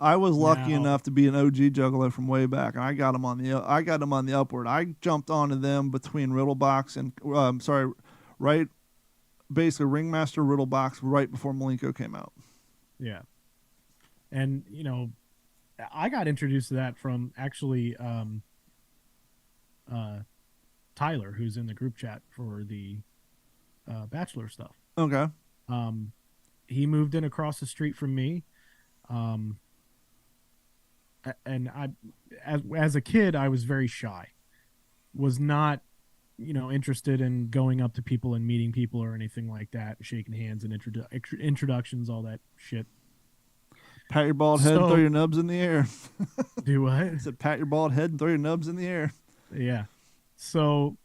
I was lucky Now, enough to be an OG juggler from way back, and I got them on the upward. I jumped onto them between Riddlebox and right, basically Ringmaster Riddlebox right before Malenko came out. yeah. And, I got introduced to that from actually uh, Tyler, who's in the group chat for the Bachelor stuff. Okay. Um, he moved in across the street from me. Um, and as a kid, I was very shy, was not, interested in going up to people and meeting people or anything like that, shaking hands and introductions, all that shit. Pat your bald head and throw So, your nubs in the air. do what? I said, pat your bald head and throw your nubs in the air. Yeah. So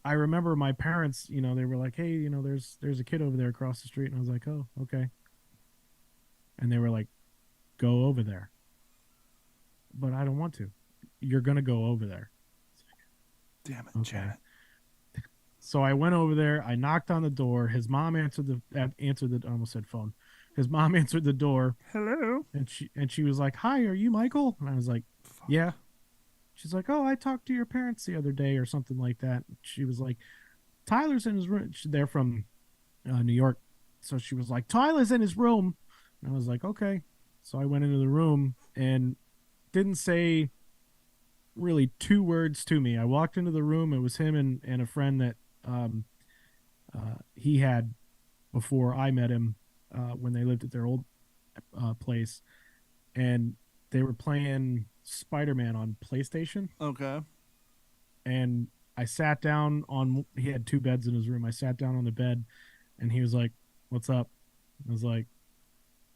I remember my parents, they were like, "Hey, there's a kid over there across the street," and I was like, "Oh, okay." And they were like, "Go over there." But I don't want to. You're gonna go over there. Damn it, Okay. Janet. So I went over there. I knocked on the door. His mom answered the I almost said phone. His mom answered the door, Hello. and she was like, "Hi, are you Michael?" And I was like, Fuck. "Yeah." She's like, "Oh, I talked to your parents the other day or something like that." She was like, "Tyler's in his room." They're from New York, so she was like, "Tyler's in his room," and I was like, "Okay." So I went into the room and didn't say really two words to me. I walked into the room. It was him and a friend that um, he had before I met him when they lived at their old place, and they were playing Spider-Man on PlayStation. Okay. And I sat down on. He had two beds in his room. I sat down on the bed, and he was like, "What's up?" I was like,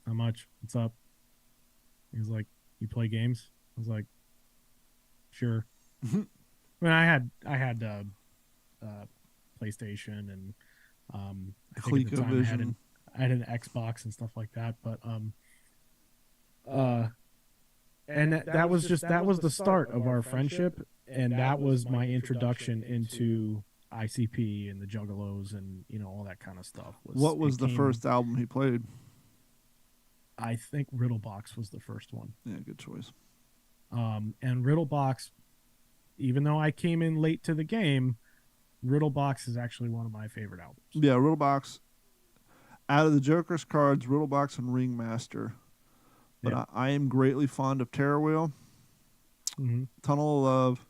"Not much. What's up?" He was like, "You play games?" I was like, "Sure." I mean, I had PlayStation and I think at the time ColecoVision. I had an Xbox and stuff like that. But uh, and that was the start of our friendship, and that was my introduction into ICP and the Juggalos and all that kind of stuff. What was the first album he played? I think Riddlebox was the first one. Yeah, good choice. And Riddlebox, even though I came in late to the game, Riddlebox is actually one of my favorite albums. Yeah, Riddlebox. Out of the Joker's cards, Riddlebox and Ringmaster. But Yeah. I am greatly fond of Terror Wheel, Mm-hmm. Tunnel of Love,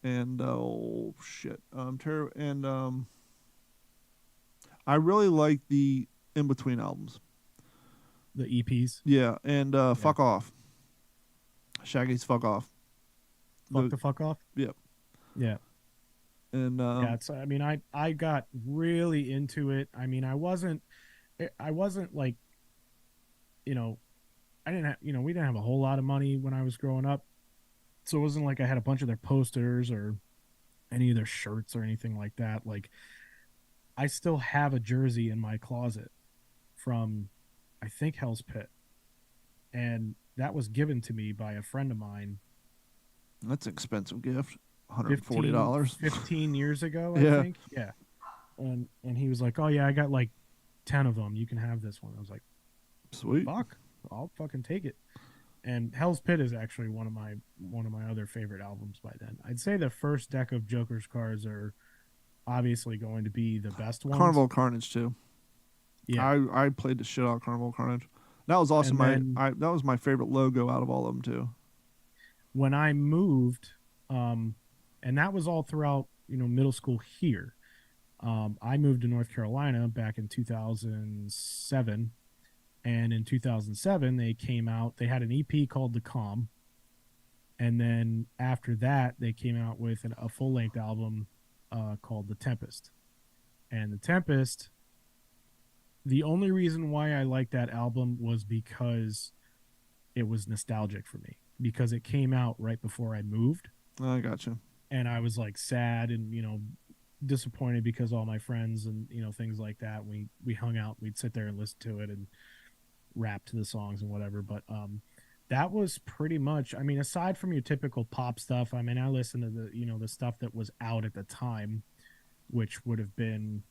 and Terror and I really like the in between albums. The EPs. Yeah, and Fuck Off. Shaggy's Fuck Off. The fuck off. Yep. Yeah. And Yeah. It's, I mean, I got really into it. I mean, I wasn't like, I didn't have, we didn't have a whole lot of money when I was growing up. So it wasn't like I had a bunch of their posters or any of their shirts or anything like that. Like, I still have a jersey in my closet from, I think, Hell's Pit. And that was given to me by a friend of mine. that's an expensive gift. $140. 15 years ago, Yeah. I think. Yeah. And he was like, "Oh yeah, I got like 10 of them. You can have this one." I was like, Sweet. "Fuck, I'll fucking take it." And Hell's Pit is actually one of my other favorite albums by then. I'd say the first deck of Joker's cards are obviously going to be the best ones. Carnival Carnage too. Yeah. I played the shit out of Carnival Carnage. That was also that was my favorite logo out of all of them too. When I moved, and that was all throughout middle school here. I moved to North Carolina back in 2007, and in 2007 they came out. They had an EP called The Calm, and then after that they came out with a full length album called The Tempest. And The Tempest, the only reason why I liked that album was because it was nostalgic for me, because it came out right before I moved. I gotcha. And I was like sad and disappointed because all my friends and things like that, we hung out, we'd sit there and listen to it and rap to the songs and whatever. But that was pretty much, I mean, aside from your typical pop stuff, I mean, I listened to the stuff that was out at the time, which would have been,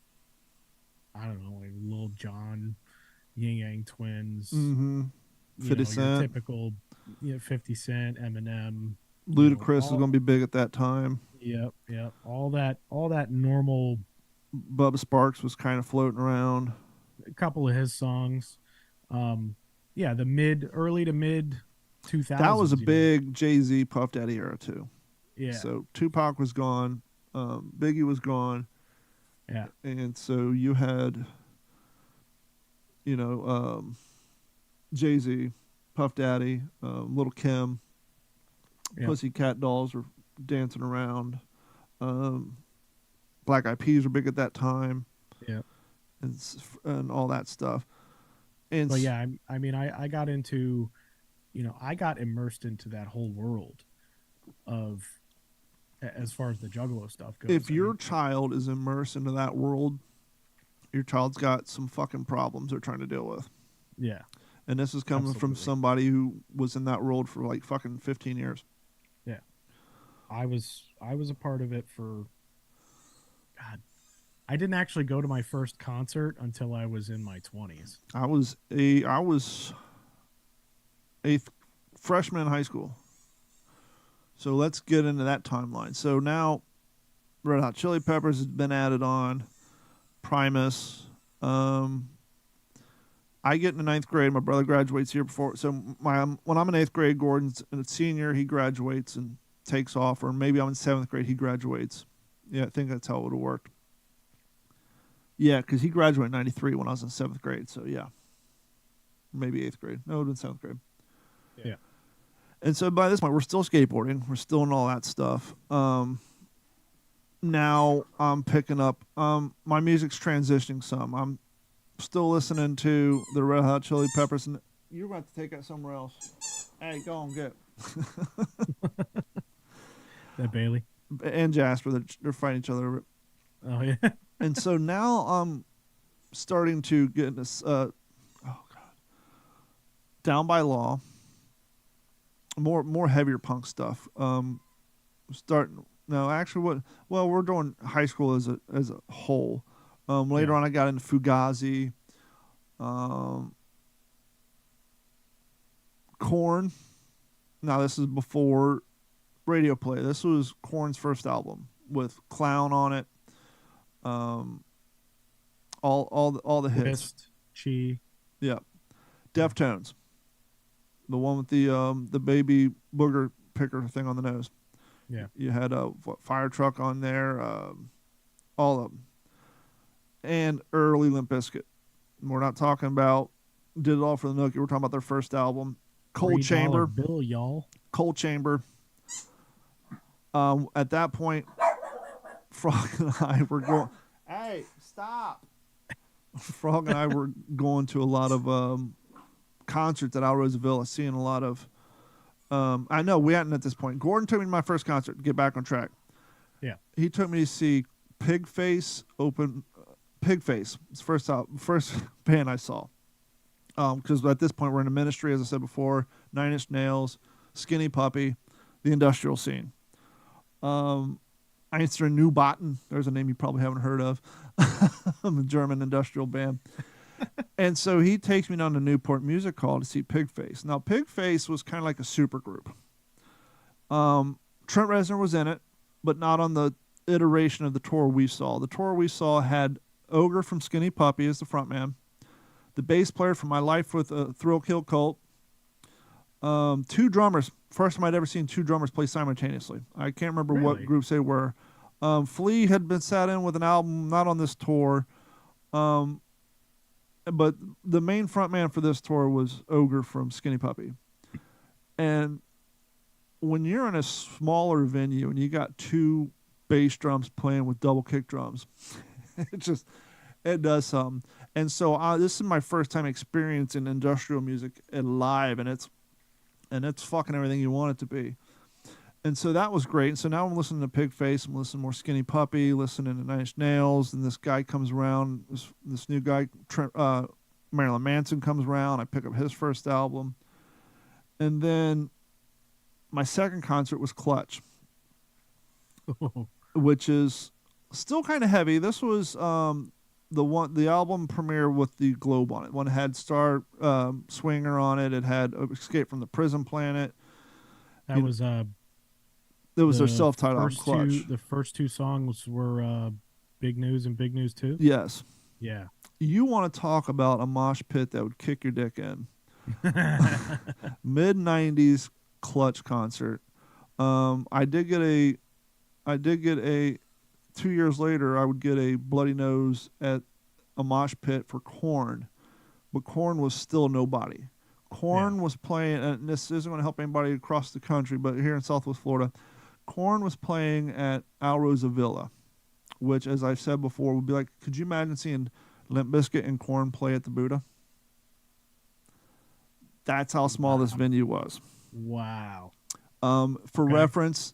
I don't know, like Lil Jon, Yin Yang Twins, Mm-hmm. you 50 know, your Cent. typical, 50 Cent, Eminem, Ludacris is all going to be big at that time. yep, all that normal. Bubba Sparks was kind of floating around. A couple of his songs. Um, yeah, early to mid That was a 2000s. big Jay-Z Puff Daddy era too. Yeah, So Tupac was gone, Biggie was gone, yeah, and so you had, you know, Jay-Z, Puff Daddy, Little Kim, yeah, Pussycat Dolls were dancing around. Um, Black Eyed Peas were big at that time, yeah. and all that stuff. And But yeah, I mean, I got into, I got immersed into that whole world of, as far as the Juggalo stuff if goes. I your mean, child is immersed into that world, your child's got some fucking problems they're trying to deal with. yeah, And this is coming from absolutely. somebody who was in that world for like fucking 15 years. Yeah, I was a part of it for, God. I didn't actually go to my first concert until I was in my 20s. I was a freshman in high school. So let's get into that timeline. So now Red Hot Chili Peppers has been added on. Primus. I get into ninth grade. My brother graduates here before. So when I'm in eighth grade, Gordon's a senior. He graduates and takes off. Or maybe I'm in seventh grade. He graduates. Yeah, I think that's how it would have worked. Yeah, because he graduated in 93 when I was in seventh grade. So yeah. Maybe eighth grade. No, it would have been seventh grade. Yeah. And so by this point, we're still skateboarding. We're still in all that stuff. Now I'm picking up. My music's transitioning some. I'm still listening to the Red Hot Chili Peppers. And you're going to take that somewhere else. Hey, go on, get. That Bailey. And Jasper, they're fighting each other over it. Oh yeah. And so now I'm starting to get into, oh God, Down by Law. More heavier punk stuff. Starting no, actually, we're doing high school as a whole. Later Yeah. on, I got into Fugazi, Korn. Now this is before Radio Play. This was Korn's first album with Clown on it. All the hits. Twist, Chi. Yeah, Deftones, the one with the baby booger picker thing on the nose. Yeah. You had a fire truck on there, all of them, and early Limp Bizkit. We're not talking about Did It All for the Nookie. We're talking about their first album, Cold $3 Chamber. bill, y'all. Cold Chamber. At that point, Frog and I were going. Hey, stop! Frog and I were going to a lot of concerts at Alrosa Villa, seeing a lot of. I know we hadn't at this point. Gordon took me to my first concert to get back on track. Yeah. He took me to see Pigface open. Pigface, it's first band I saw. Because at this point we're in a ministry, as I said before. 9 Inch Nails, Skinny Puppy, the industrial scene. Einster Neubauten, there's a name you probably haven't heard of. I'm a German industrial band. And so he takes me down to Newport Music Hall to see Pigface. Now, Pigface was kind of like a super group. Trent Reznor was in it, but not on the iteration of the tour we saw. The tour we saw had Ogre from Skinny Puppy as the frontman, the bass player from My Life with a Thrill Kill Cult, 2 drummers. First time I'd ever seen 2 drummers play simultaneously. I can't remember what Really? groups they were. Flea had been sat in with an album, not on this tour. But the main frontman for this tour was Ogre from Skinny Puppy. And when you're in a smaller venue and you got 2 bass drums playing with double kick drums, it does something. And so this is my first time experiencing industrial music live, and it's fucking everything you want it to be. And so that was great. And so now I'm listening to Pigface. I'm listening to more Skinny Puppy, listening to 9 Inch Nails. And this guy comes around, this new guy, Marilyn Manson comes around. I pick up his first album. And then my second concert was Clutch, which is still kind of heavy. This was the album premiere with the globe on it. One had Star Swinger on it. It had Escape from the Prison Planet. That You know, was it was their self-titled album, Clutch. the first two songs were Big News and Big News 2. Yes. Yeah. You want to talk about a mosh pit that would kick your dick in. Mid 90s Clutch concert. I did get a 2 years later, I would get a bloody nose at a mosh pit for Korn, but Korn was still nobody. Korn was playing, and this isn't going to help anybody across the country, but here in Southwest Florida, Korn was playing at Al Rosa Villa, which, as I've said before, would be like, could you imagine seeing Limp Bizkit and Korn play at the Buddha? That's how small this venue was. Wow. For reference,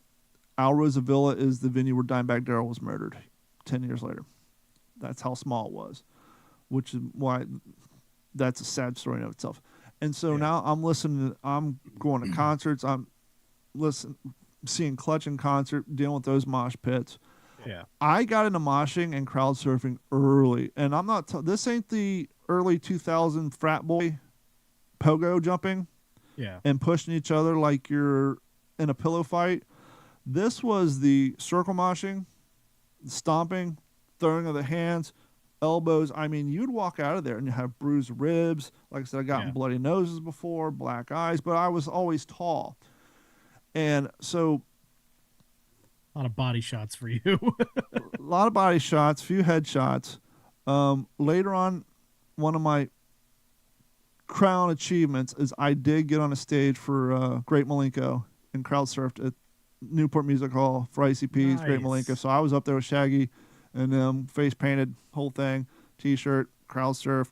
Al Rosa Villa is the venue where Dimebag Darrell was murdered 10 years later. That's how small it was, which is why that's a sad story in of itself. And so now I'm listening, I'm going to concerts, I'm seeing Clutch in concert, dealing with those mosh pits. Yeah. I got into moshing and crowd surfing early, and I'm not, this ain't the early 2000 frat boy pogo jumping and pushing each other like you're in a pillow fight. This was the circle moshing, stomping, throwing of the hands, elbows. I mean, you'd walk out of there and you have bruised ribs. Like I said, I gotten bloody noses before, black eyes, but I was always tall. And so a lot of body shots for you. a lot of body shots, few head shots. Later on, one of my crown achievements is I did get on a stage for Great Malenko and crowd surfed at Newport Music Hall for ICP's Great Malenko. So I was up there with Shaggy and face painted, whole thing, t-shirt, crowd surfed.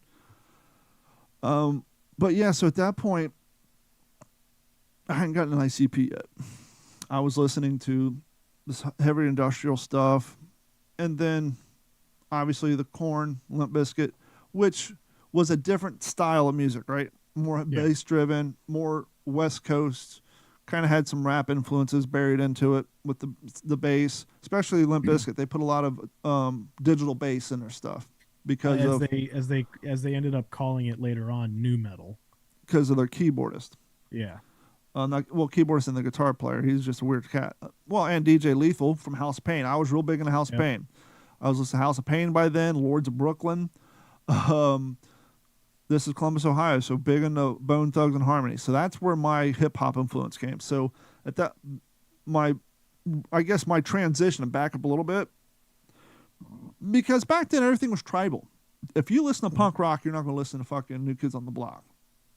But yeah, so at that point, I hadn't gotten an ICP yet. I was listening to this heavy industrial stuff, and then obviously the Korn, Limp Bizkit, which was a different style of music, right? More bass driven, more West Coast, kind of had some rap influences buried into it with the bass, especially Limp Bizkit. They put a lot of digital bass in their stuff because as they ended up calling it later on, nu metal, because of their keyboardist. Yeah. Keyboardist and the guitar player. He's just a weird cat. And DJ Lethal from House of Pain. I was real big into House of Pain. I was listening to House of Pain by then, Lords of Brooklyn. This is Columbus, Ohio, so big into Bone Thugs and Harmony. So that's where my hip-hop influence came. So at that, I guess my transition, and back up a little bit, because back then everything was tribal. If you listen to punk rock, you're not going to listen to fucking New Kids on the Block.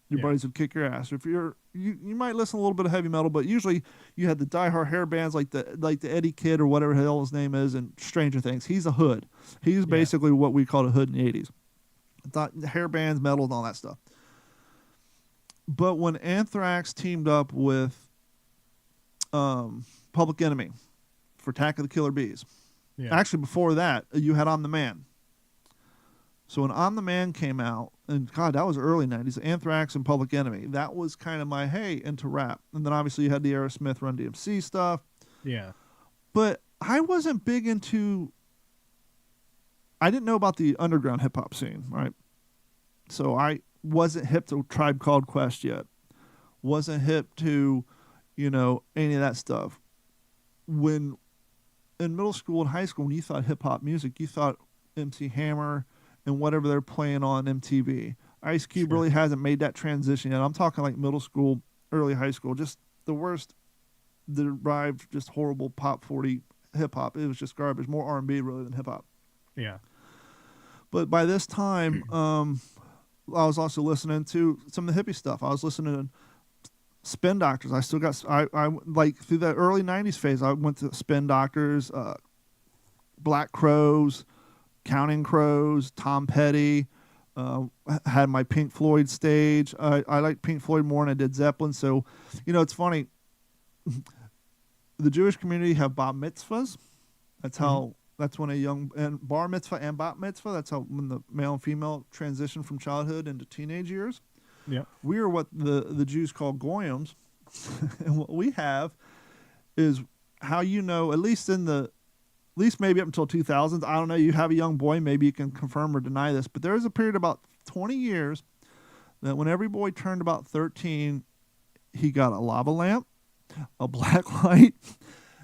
Your buddies would kick your ass. If you might listen to a little bit of heavy metal, but usually you had the diehard hair bands like the Eddie Kidd or whatever the hell his name is and Stranger Things. He's a hood. He's basically what we called a hood in the 80s. Hair bands, metal, and all that stuff. But when Anthrax teamed up with Public Enemy for Attack of the Killer Bees, actually before that, you had On the Man. So when On the Man came out, and God, that was early 90s, Anthrax and Public Enemy, that was kind of my, hey, into rap. And then obviously you had the Aerosmith, Run DMC stuff. Yeah. But I wasn't big into, I didn't know about the underground hip-hop scene, right? So I wasn't hip to Tribe Called Quest yet. Wasn't hip to, any of that stuff. When in middle school and high school, when you thought hip-hop music, you thought MC Hammer and whatever they're playing on MTV. Ice Cube really hasn't made that transition yet. I'm talking like middle school, early high school, just the worst, derived, just horrible pop 40 hip-hop. It was just garbage, more R&B really than hip-hop. Yeah. But by this time, I was also listening to some of the hippie stuff. I was listening to Spin Doctors. I still got, I like through that early 90s phase, I went to Spin Doctors, Black Crowes, Counting Crows, Tom Petty, had my Pink Floyd stage. I like Pink Floyd more than I did Zeppelin. So, it's funny. The Jewish community have bar mitzvahs. That's how, that's when and bar mitzvah and bat mitzvah, that's how when the male and female transition from childhood into teenage years. Yeah. We are what the Jews call goyim. And what we have is how, at least in the least maybe up until 2000s. I don't know. You have a young boy, maybe you can confirm or deny this, but there was a period about 20 years that when every boy turned about 13, he got a lava lamp, a black light,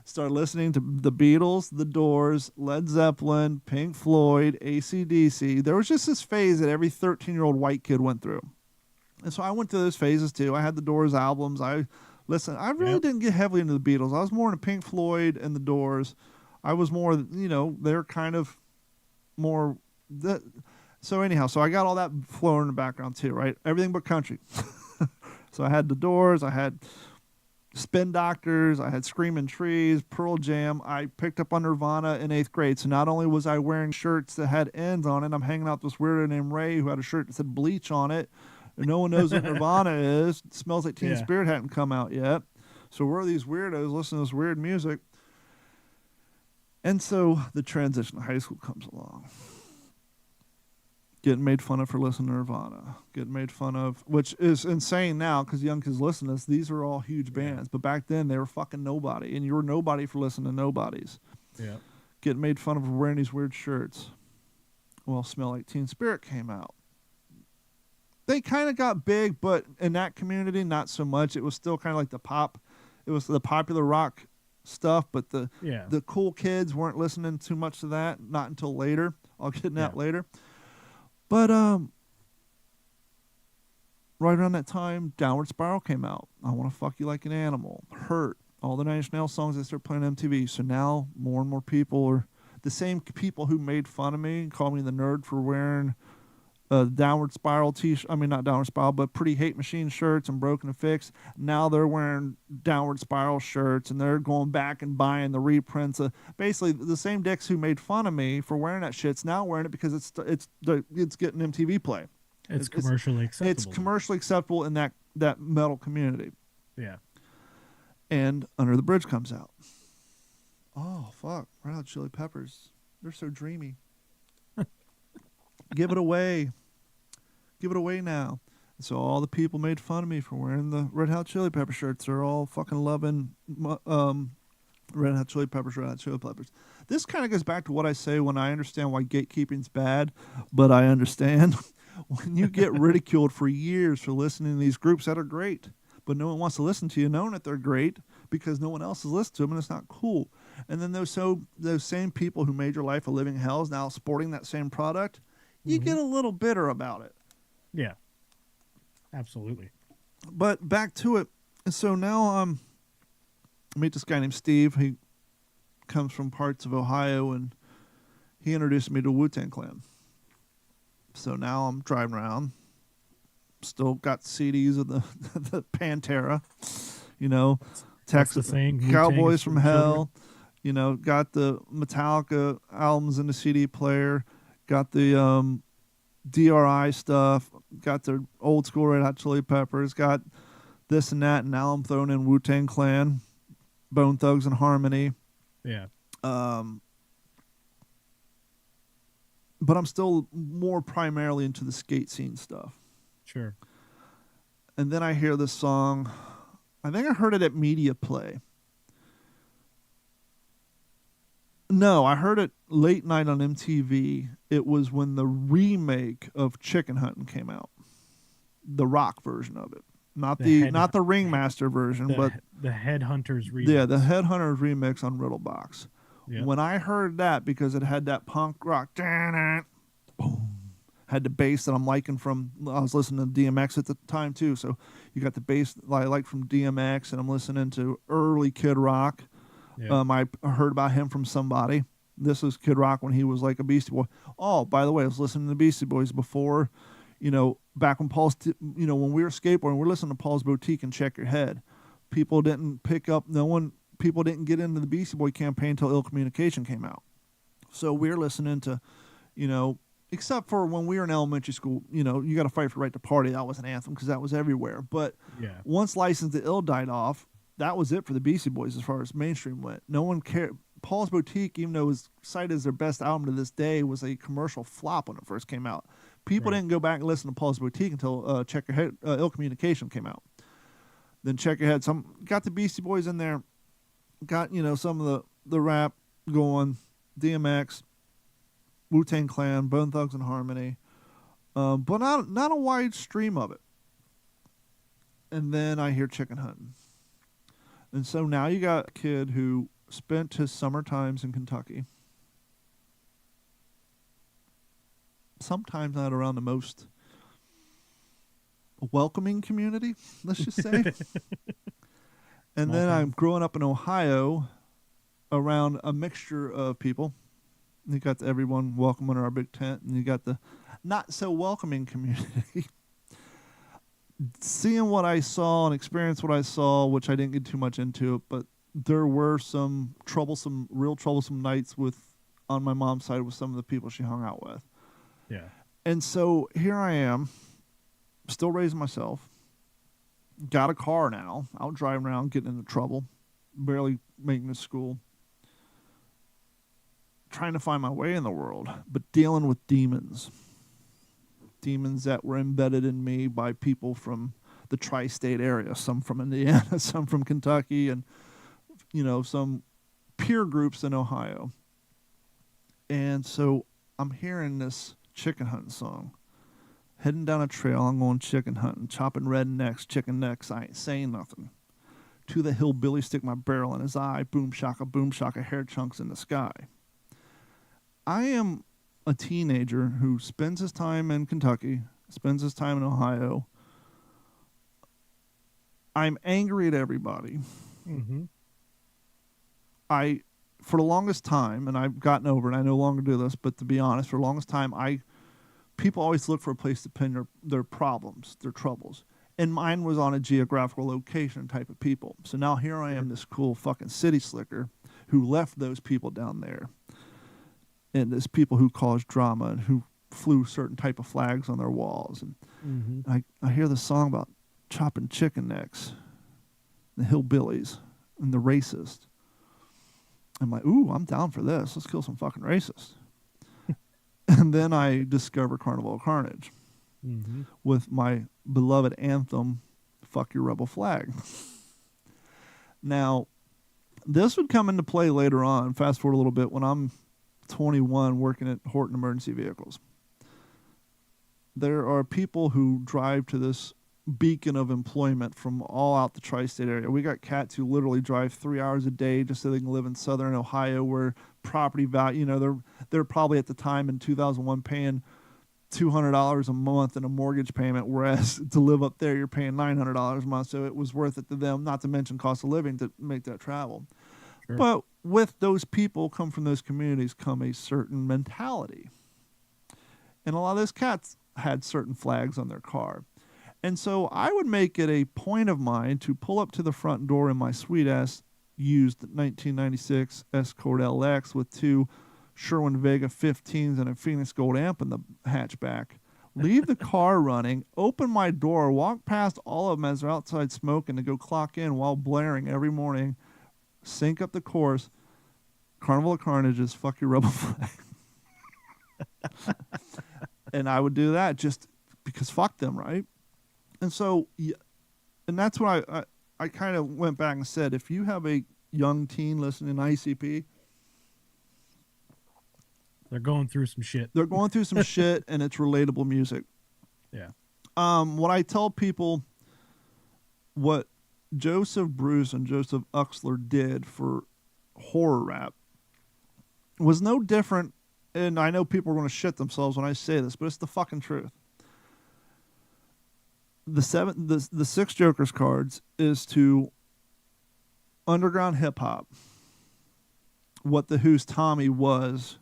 started listening to the Beatles, the Doors, Led Zeppelin, Pink Floyd, AC/DC. There was just this phase that every 13-year-old white kid went through. And so I went through those phases too. I had the Doors albums. I really didn't get heavily into the Beatles. I was more into Pink Floyd and the Doors. I was more, they're kind of more. So anyhow, so I got all that flowing in the background too, right? Everything but country. So I had the Doors. I had Spin Doctors, I had Screaming Trees, Pearl Jam. I picked up on Nirvana in 8th grade. So not only was I wearing shirts that had ends on it, I'm hanging out with this weirdo named Ray who had a shirt that said Bleach on it. And no one knows what Nirvana is. It smells like Teen Spirit hadn't come out yet. So we're these weirdos listening to this weird music. And so the transition to high school comes along. Getting made fun of for listening to Nirvana. Getting made fun of, which is insane now because young kids listen to this. These are all huge bands. But back then, they were fucking nobody. And you were nobody for listening to nobodies. Yeah. Getting made fun of for wearing these weird shirts. Well, Smell Like Teen Spirit came out. They kind of got big, but in that community, not so much. It was still kind of like the pop. It was the popular rock stuff, but the cool kids weren't listening too much to that. Not until later. I'll get in that later. But right around that time, Downward Spiral came out. I Want to Fuck You Like an Animal, Hurt, all the Nine Inch Nails songs that started playing on MTV. So now more and more people are the same people who made fun of me and called me the nerd for wearing Downward Spiral t-shirt. I mean, not Downward Spiral, but Pretty Hate Machine shirts and Broken and Fix. Now they're wearing Downward Spiral shirts and they're going back and buying the reprints. Basically, the same dicks who made fun of me for wearing that shit's now wearing it because it's getting MTV play. It's commercially acceptable. It's commercially acceptable in that metal community. Yeah. And Under the Bridge comes out. Oh, fuck. Red Hot Chili Peppers. They're so dreamy. Give it away. Give it away now. And so all the people made fun of me for wearing the Red Hot Chili Pepper shirts. They're all fucking loving Red Hot Chili Peppers, Red Hot Chili Peppers. This kind of goes back to what I say when I understand why gatekeeping's bad, but I understand when you get ridiculed for years for listening to these groups that are great, but no one wants to listen to you knowing that they're great because no one else has listened to them and it's not cool. And then those same people who made your life a living hell is now sporting that same product. You get a little bitter about it. Yeah, absolutely. But back to it. So now I meet this guy named Steve. He comes from parts of Ohio, and he introduced me to Wu-Tang Clan. So now I'm driving around. Still got CDs of the Pantera, Texas Cowboys from Hell. Got the Metallica albums in the CD player. Got the DRI stuff. Got the old school Red Hot Chili Peppers. Got this and that. And now I'm throwing in Wu-Tang Clan, Bone Thugs and Harmony. Yeah. But I'm still more primarily into the skate scene stuff. Sure. And then I hear this song. I think I heard it at Media Play. No, I heard it late night on MTV. It was when the remake of Chicken Hunting came out. The rock version of it. Not the Ringmaster version, but the Headhunters remix. Yeah, the Headhunters remix on Riddlebox. Yep. When I heard that, because it had that punk rock, boom, had the bass that I'm liking from, I was listening to DMX at the time too, so you got the bass I like from DMX, and I'm listening to early Kid Rock. Yeah. I heard about him from somebody. This was Kid Rock when he was like a Beastie Boy. Oh, by the way, I was listening to the Beastie Boys before, back when when we were skateboarding, we're listening to Paul's Boutique and Check Your Head. People didn't people didn't get into the Beastie Boy campaign until Ill Communication came out. So we're listening to, except for when we were in elementary school, you got to fight for the right to party. That was an anthem because that was everywhere. But once License to Ill died off, that was it for the Beastie Boys as far as mainstream went. No one cared. Paul's Boutique, even though it was cited as their best album to this day, was a commercial flop when it first came out. People didn't go back and listen to Paul's Boutique until Check Your Head, Ill Communication came out. Then Check Your Head. Got the Beastie Boys in there. Got, some of the rap going. DMX, Wu-Tang Clan, Bone Thugs and Harmony, but not a wide stream of it. And then I hear chicken hunting. And so now you got a kid who spent his summer times in Kentucky, sometimes not around the most welcoming community, let's just say. And then I'm growing up in Ohio around a mixture of people. You got everyone welcome under our big tent, and you got the not so welcoming community. Seeing what I saw and experiencing what I saw, which I didn't get too much into it, but there were some real troublesome nights on my mom's side with some of the people she hung out with. Yeah. And so here I am, still raising myself. Got a car now, out driving around, getting into trouble, barely making it to school. Trying to find my way in the world, but dealing with demons. Demons that were embedded in me by people from the tri-state area, some from Indiana, some from Kentucky, and, some peer groups in Ohio. And so I'm hearing this chicken hunting song. Heading down a trail, I'm going chicken hunting, chopping rednecks, chicken necks, I ain't saying nothing. To the hillbilly, stick my barrel in his eye, boom shaka, hair chunks in the sky. I am a teenager who spends his time in Kentucky, spends his time in Ohio. I'm angry at everybody. Mm-hmm. For the longest time, and I've gotten over it, I no longer do this, but to be honest, for the longest time, people always look for a place to pin their problems, their troubles. And mine was on a geographical location type of people. So now here I am, this cool fucking city slicker who left those people down there. And there's people who cause drama and who flew certain type of flags on their walls. And I hear the song about chopping chicken necks, the hillbillies, and the racist. I'm like, ooh, I'm down for this. Let's kill some fucking racists. And then I discover Carnival of Carnage with my beloved anthem, Fuck Your Rebel Flag. Now, this would come into play later on, fast forward a little bit, when I'm 21 working at Horton Emergency Vehicles. There are people who drive to this beacon of employment from all out the tri-state area. We got cats who literally drive 3 hours a day just so they can live in southern Ohio, where property value, they're probably at the time in 2001 paying $200 a month in a mortgage payment, whereas to live up there you're paying $900 a month. So it was worth it to them, not to mention cost of living, to make that travel. Sure. But with those people come from those communities come a certain mentality. And a lot of those cats had certain flags on their car. And so I would make it a point of mine to pull up to the front door in my sweet-ass used 1996 Escort LX with two Sherwin Vega 15s and a Phoenix Gold amp in the hatchback. Leave the car running, open my door, walk past all of them as they're outside smoking to go clock in while blaring every morning, sync up the chorus, Carnival of Carnage is Fuck Your Rebel Flag. And I would do that just because fuck them, right? And so, and that's what I kind of went back and said, if you have a young teen listening to ICP, they're going through some shit. They're going through some shit, and it's relatable music. Yeah. What I tell people, what Joseph Bruce and Joseph Uxler did for horror rap was no different, and I know people are going to shit themselves when I say this, but it's the fucking truth. The six Joker's cards is to underground hip hop what the Who's Tommy was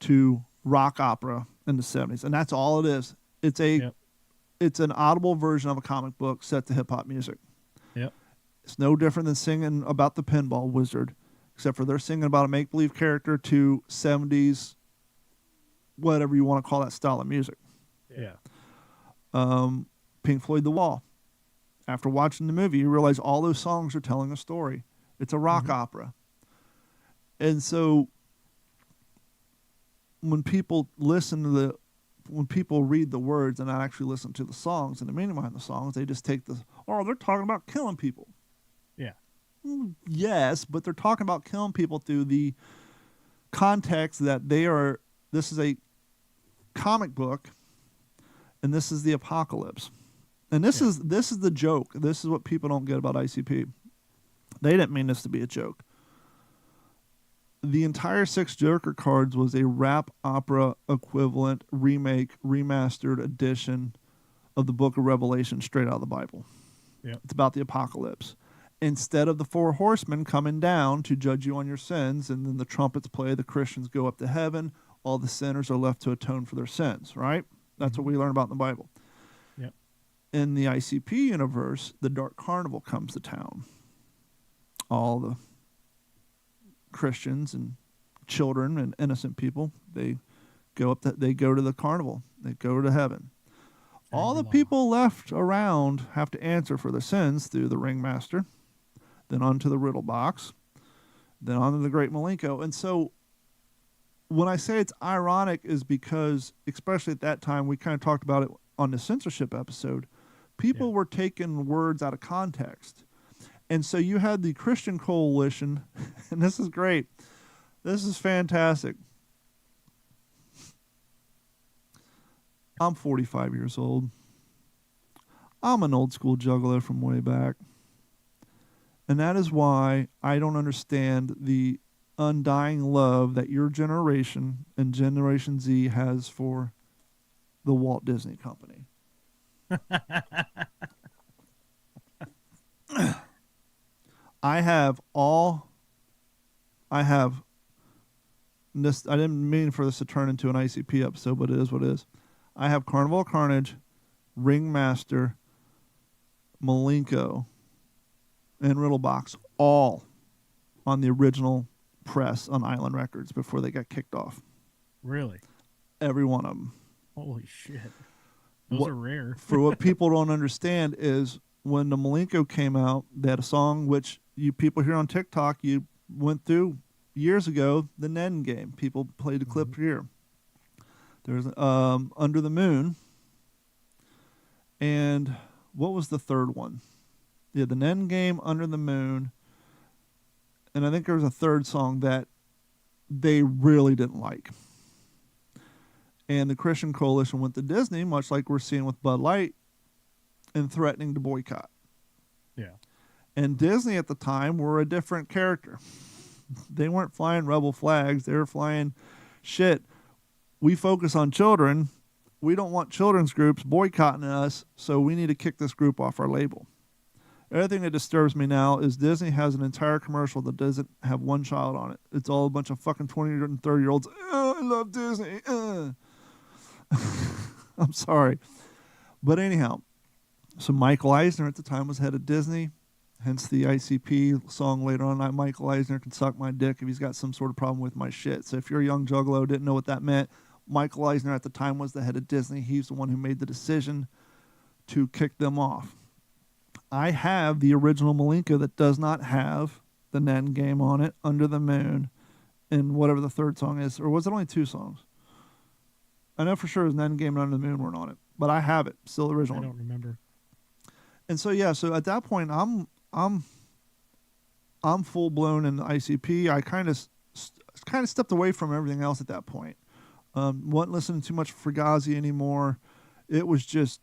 to rock opera in the 70s, and that's all it is. It's an audible version of a comic book set to hip hop music. Yep. It's no different than singing about the pinball wizard, except for they're singing about a make believe character to 70s, whatever you want to call that style of music. Yeah. Pink Floyd The Wall. After watching the movie, you realize all those songs are telling a story. It's a rock opera. And so when people when people read the words and not actually listen to the songs and the meaning behind the songs, they just take they're talking about killing people. Yeah. Yes, but they're talking about killing people through the context that this is a comic book and this is the apocalypse. And this is the joke. This is what people don't get about ICP. They didn't mean this to be a joke. The entire 6 Joker cards was a rap opera equivalent remake, remastered edition of the book of Revelation straight out of the Bible. Yep. It's about the apocalypse. Instead of the 4 horsemen coming down to judge you on your sins, and then the trumpets play, the Christians go up to heaven, all the sinners are left to atone for their sins, right? That's what we learn about in the Bible. Yep. In the ICP universe, the Dark Carnival comes to town. All the Christians and children and innocent people, they go to the carnival. They go to heaven. All the people left around have to answer for their sins through the ringmaster, then onto the riddle box, then onto the great Malenko. And so when I say it's ironic is because, especially at that time, we kind of talked about it on the censorship episode, people were taking words out of context. And so you had the Christian coalition, and this is great. This is fantastic. I'm 45 years old. I'm an old school juggler from way back. And that is why I don't understand the undying love that your generation and Generation Z has for the Walt Disney Company. I have this. I didn't mean for this to turn into an ICP episode, but it is what it is. I have Carnival of Carnage, Ringmaster, Malenko, and Riddlebox all on the original press on Island Records before they got kicked off. Really? Every one of them. Holy shit. Those are rare. For what people don't understand is when the Malenko came out, they had a song which you people here on TikTok, you went through years ago, the Nen game. People played the clip here. There's Under the Moon. And what was the third one? Yeah, the Nen game, Under the Moon. And I think there was a third song that they really didn't like. And the Christian Coalition went to Disney, much like we're seeing with Bud Light, and threatening to boycott. Yeah. And Disney at the time were a different character. They weren't flying rebel flags. They were flying, shit, we focus on children. We don't want children's groups boycotting us, so we need to kick this group off our label. The other thing that disturbs me now is Disney has an entire commercial that doesn't have one child on it. It's all a bunch of fucking 20 and 30-year-olds. Oh, I love Disney. I'm sorry. But anyhow, so Michael Eisner at the time was head of Disney, hence the ICP song later on, Michael Eisner can suck my dick if he's got some sort of problem with my shit. So if you're a young juggalo, didn't know what that meant, Michael Eisner at the time was the head of Disney. He's the one who made the decision to kick them off. I have the original Malenko that does not have the Nen game on it, Under the Moon, and whatever the third song is. Or was it only 2 songs? I know for sure it was Nen game and Under the Moon weren't on it. But I have it, still the original. I don't remember. And so yeah, so at that point I'm full blown in the ICP. I kind of stepped away from everything else at that point. Wasn't listening too much Fugazi anymore. It was just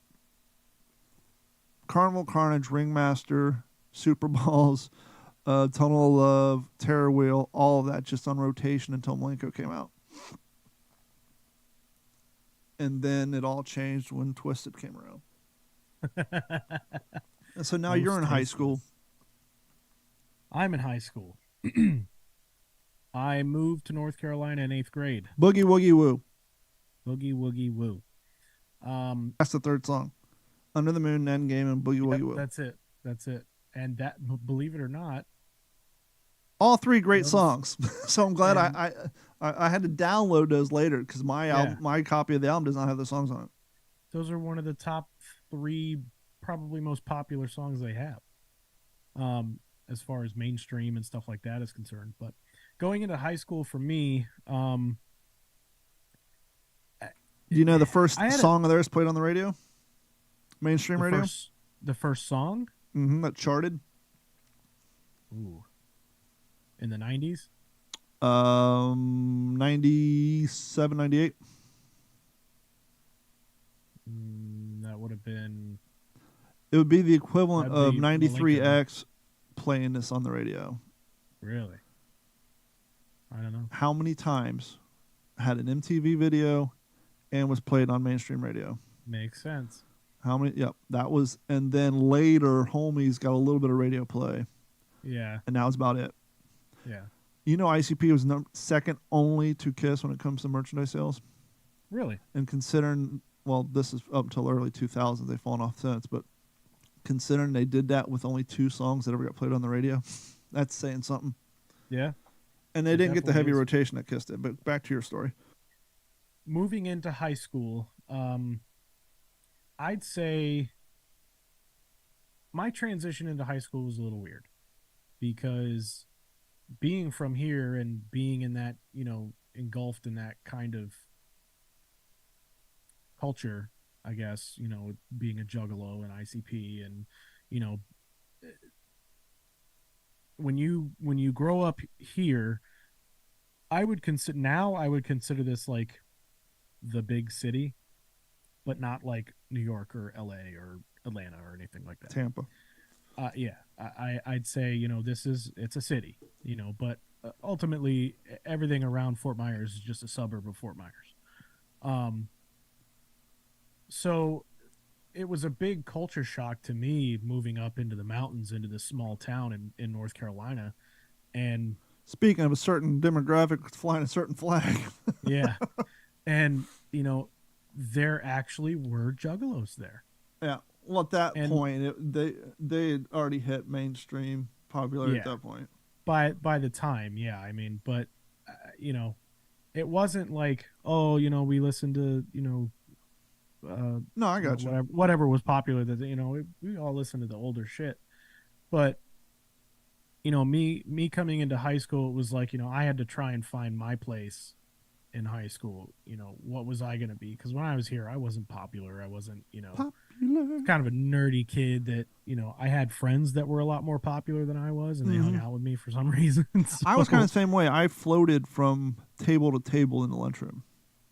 Carnival Carnage, Ringmaster, Super Balls, Tunnel of Love, Terror Wheel, all of that just on rotation until Malenko came out. And then it all changed when Twisted came around. And so now you're in high school. I'm in high school. I moved to North Carolina in 8th grade. Boogie Woogie Woo. Boogie Woogie Woo. That's the third song. Under the Moon, Endgame, and Boogie Woogie Woo. That's it. And that, believe it or not, all 3 great songs. So I'm glad I had to download those later because my copy of the album does not have the songs on it. Those are one of the top 3 probably most popular songs they have, as far as mainstream and stuff like that is concerned. But going into high school for me, do you know the first song of theirs played on the radio? Mainstream radio? The first song? Mm-hmm, that charted. Ooh. In the 90s? 97, 98. That would have been, It would be the equivalent that'd of be Malenko, right? 93X playing this on the radio. Really? I don't know. How many times had an MTV video and was played on mainstream radio? Makes sense. How many? Yep, that was. And then later, Homies got a little bit of radio play, Yeah. and that was about it. Yeah. You know, ICP was second only to Kiss when it comes to merchandise sales. Really? And considering, well, this is up until early 2000s, they've fallen off since, but considering they did that with only 2 songs that ever got played on the radio, that's saying something. Yeah. And they It didn't get the heavy definitely is. rotation that Kiss did. But back to your story. Moving into high school, I'd say my transition into high school was a little weird because being from here and being in that, engulfed in that kind of culture, I guess, being a juggalo and ICP and, you know, when you grow up here, I would consider this like the big city, but not like New York or LA or Atlanta or anything like that. Tampa. Yeah, I'd say it's a city, but ultimately everything around Fort Myers is just a suburb of Fort Myers. So it was a big culture shock to me moving up into the mountains into this small town in North Carolina, and Speaking of a certain demographic flying a certain flag. yeah, and there actually were juggalos there. Yeah. Well, at that And point, they had already hit mainstream popularity at yeah, that point. by the time, yeah, I mean, but it wasn't like, oh, we listened to No, I got you. whatever was popular, that we all listened to the older shit. But me coming into high school, it was like, I had to try and find my place in high school. What was I going to be? Because when I was here, I wasn't popular. I wasn't, Popular. kind of a nerdy kid that, I had friends that were a lot more popular than I was, and they hung out with me for some reason. I was kind of So, the same way. I floated from table to table in the lunchroom.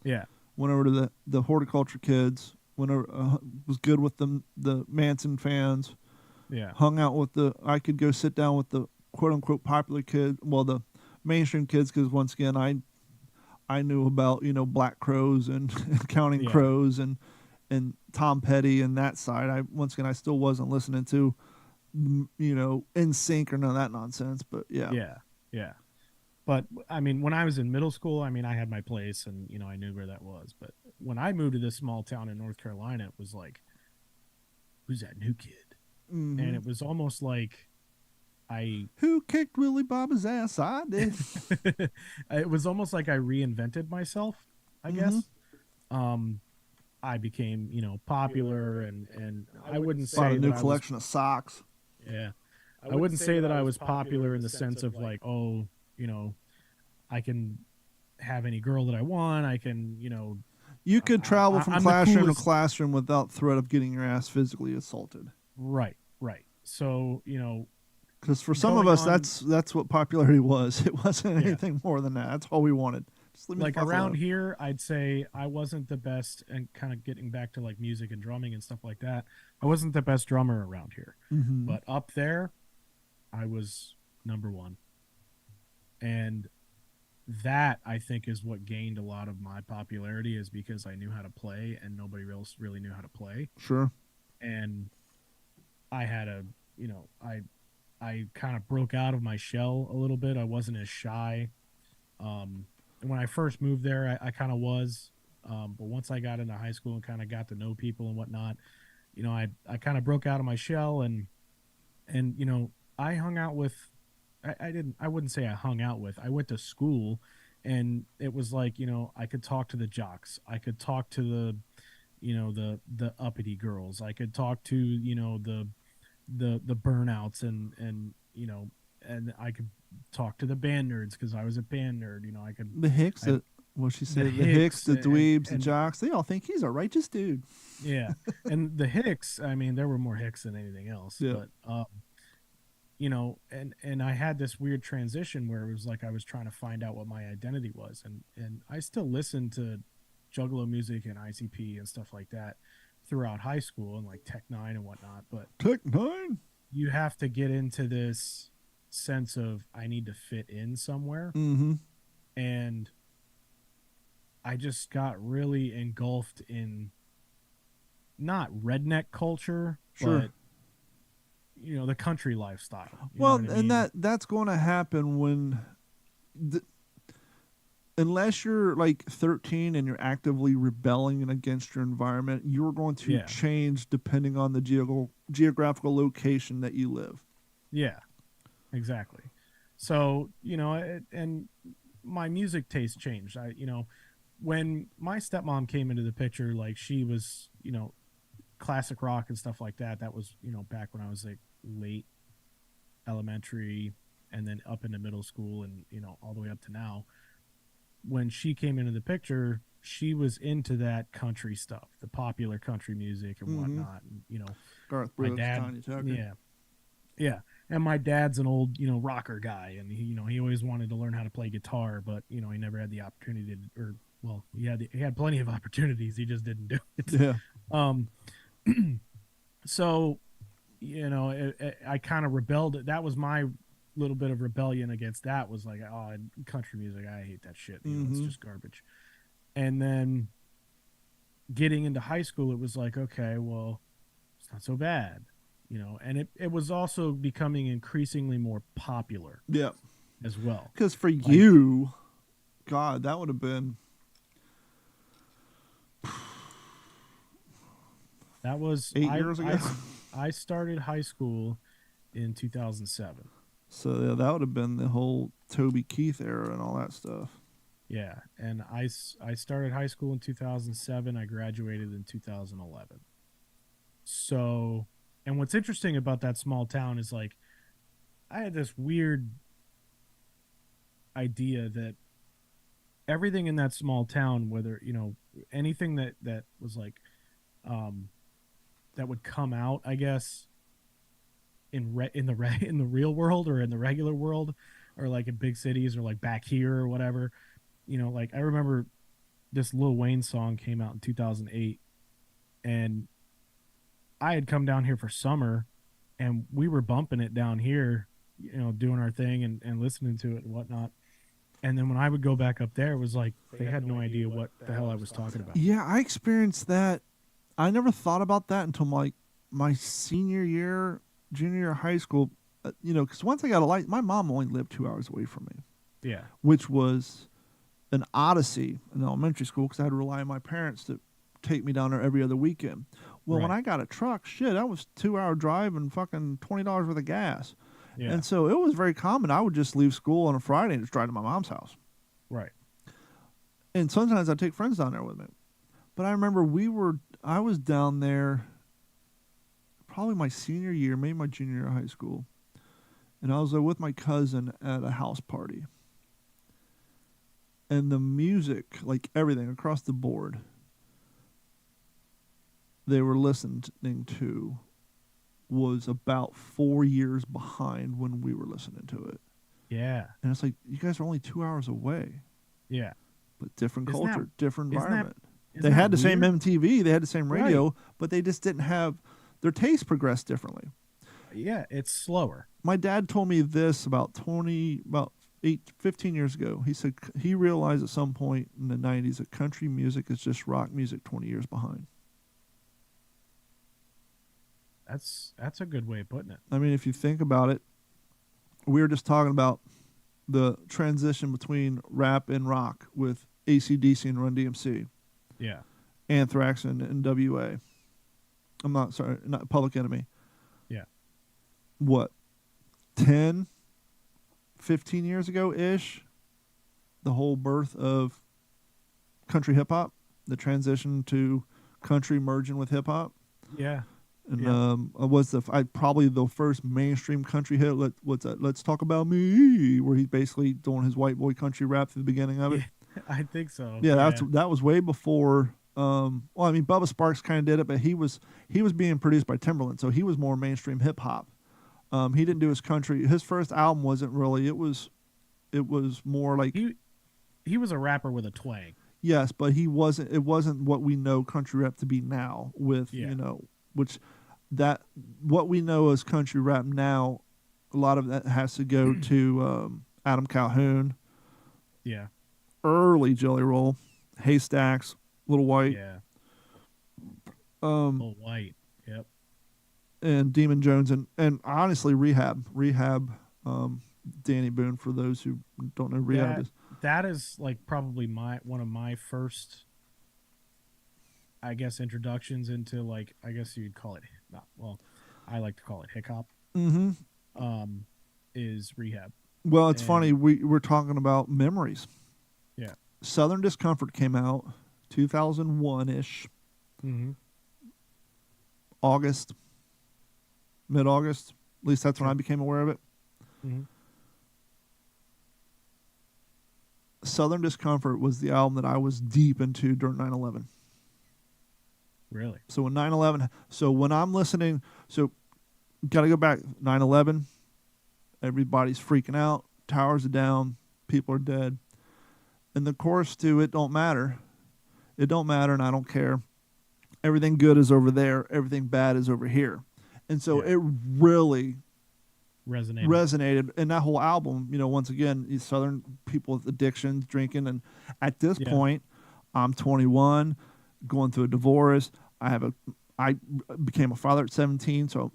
yeah, Went over to the horticulture kids. Went over, was good with the Manson fans. yeah, Hung out with I could go sit down with the quote unquote popular kid. Well, the mainstream kids, because once again, I knew about Black Crows and, and Counting yeah, Crows and Tom Petty and that side. I still wasn't listening to NSYNC or none of that nonsense. But yeah, yeah, yeah. But I mean, when I was in middle school, I mean, I had my place, and I knew where that was. But when I moved to this small town in North Carolina, it was like, who's that new kid? And it was almost like I who kicked Willie Bob's ass? I did. it was almost like I reinvented myself, I guess. I became, popular, and I wouldn't Bought say a new that I was, collection of socks. yeah, I wouldn't say that I was popular in the sense of like, oh, I can have any girl that I want. I can, You could travel from I'm the classroom to coolest. classroom without threat of getting your ass physically assaulted. Right, right. So, Because for some of going us, on, that's what popularity was. It wasn't yeah, anything more than that. That's all we wanted. Just leave me the like fuck around alone. here, I'd say I wasn't the best, and kind of getting back to like music and drumming and stuff like that. I wasn't the best drummer around here, but up there, I was number one. And that, I think, is what gained a lot of my popularity, is because I knew how to play and nobody else really knew how to play. Sure. And I had a, I kind of broke out of my shell a little bit. I wasn't as shy. When I first moved there, I kind of was. But once I got into high school and kind of got to know people and whatnot, I kind of broke out of my shell, and I hung out with, I wouldn't say I hung out with, I went to school, and it was like, I could talk to the jocks. I could talk to the uppity girls. I could talk to, the burnouts, and I could talk to the band nerds because I was a band nerd. I could, The Hicks, I, what she the said, the Hicks, Hicks, the dweebs, the and jocks, they all think he's a righteous dude. yeah, and the Hicks. I mean, there were more Hicks than anything else, Yeah. but and I had this weird transition where it was like I was trying to find out what my identity was, and I still listened to Juggalo music and ICP and stuff like that throughout high school and like Tech Nine and whatnot. But Tech Nine. you have to get into this sense of I need to fit in somewhere, Mm-hmm. and I just got really engulfed in not redneck culture, Sure. but the country lifestyle. You know Well, what I and mean? that's going to happen when, the, unless you're like 13 and you're actively rebelling against your environment, you're going to Yeah. change depending on the geographical location that you live. Yeah, exactly. So, and my music taste changed. When my stepmom came into the picture, like she was, classic rock and stuff like that. That was, back when I was like late elementary and then up into middle school and, all the way up to now. When she came into the picture, she was into that country stuff, the popular country music and whatnot. And, Garth my Brooks, dad, Tiny Tucker. yeah, yeah. And my dad's an old, rocker guy, and he always wanted to learn how to play guitar, but he never had the opportunity to, or well, he had plenty of opportunities, he just didn't do it. Yeah. Um, so I kind of rebelled. That was my little bit of rebellion against that. Was like, oh, country music, I hate that shit. It's just garbage. And then getting into high school, it was like, okay, well, it's not so bad. And it was also becoming increasingly more popular Yeah. as well. Because for you, God, that would have been. That was 8 years ago. I started high school in 2007. So yeah, that would have been the whole Toby Keith era and all that stuff. Yeah, and I started high school in 2007. I graduated in 2011. So, and what's interesting about that small town is like I had this weird idea that everything in that small town, whether anything that was like that would come out, I guess, in the real world or in the regular world, or like in big cities or like back here or whatever. Like I remember this Lil Wayne song came out in 2008, and I had come down here for summer, and we were bumping it down here, doing our thing and listening to it and whatnot. And then when I would go back up there, it was like they had no idea what the hell I was talking about. Yeah, I experienced that. I never thought about that until my senior year, junior year of high school. Because once I got a light, my mom only lived 2 hours away from me. Yeah. Which was an odyssey in elementary school because I had to rely on my parents to take me down there every other weekend. Well, when Right. I got a truck, shit, that was 2 hour drive and fucking $20 worth of gas. Yeah. And so it was very common. I would just leave school on a Friday and just drive to my mom's house. Right. And sometimes I'd take friends down there with me. But I remember I was down there probably my senior year, maybe my junior year of high school. And I was there with my cousin at a house party. And the music, like everything across the board, they were listening to was about 4 years behind when we were listening to it. Yeah. And it's like, you guys are only 2 hours away. Yeah. But different Isn't culture, that- different isn't that- environment. Isn't They that had the same weird? MTV, they had the same radio, Right. but they just didn't have, their taste progressed differently. Yeah, it's slower. My dad told me this about 15 years ago. He said he realized at some point in the 90s that country music is just rock music 20 years behind. That's a good way of putting it. I mean, if you think about it, we were just talking about the transition between rap and rock with AC/DC and Run DMC, Yeah. Anthrax and NWA. I'm not sorry, not Public Enemy. Yeah. What, 10, 15 years ago-ish, the whole birth of country hip-hop, the transition to country merging with hip-hop. Yeah. And Yeah. was probably the first mainstream country hit. What's that? Let's Talk About Me, where he's basically doing his white boy country rap at the beginning of it. Yeah, I think so. Yeah, that was way before. Well, I mean, Bubba Sparks kind of did it, but he was being produced by Timberland, so he was more mainstream hip hop. He didn't do his country. His first album wasn't really. It was more like He was a rapper with a twang. yes, but he wasn't. It wasn't what we know country rap to be now. With Yeah. which that what we know as country rap now, a lot of that has to go to Adam Calhoun, Yeah. early Jelly Roll, Haystacks, Little White, Yeah. um, Little White. Yep. and Demon Jones, and honestly Rehab, Danny Boone. For those who don't know, Rehab is. That is like probably one of my first, I guess, introductions into, like, I guess you'd call it, not, well, I like to call it hip hop. Mm-hmm. Is Rehab. Well, it's And- funny. We're talking about memories. Yeah. Southern Discomfort came out 2001 ish, Mm-hmm. August, mid August. At least that's when Sure. I became aware of it. Mm-hmm. Southern Discomfort was the album that I was deep into during 9/11. Really? So when 9/11, so when I'm listening, so got to go back 9/11. Everybody's freaking out. Towers are down. People are dead. And the chorus to "It Don't Matter," it don't matter, and I don't care. Everything good is over there. Everything bad is over here. And so Yeah. it really Resonated. and that whole album, once again, these Southern people with addictions, drinking, and at this Yeah. point, I'm 21, going through a divorce. I became a father at 17, so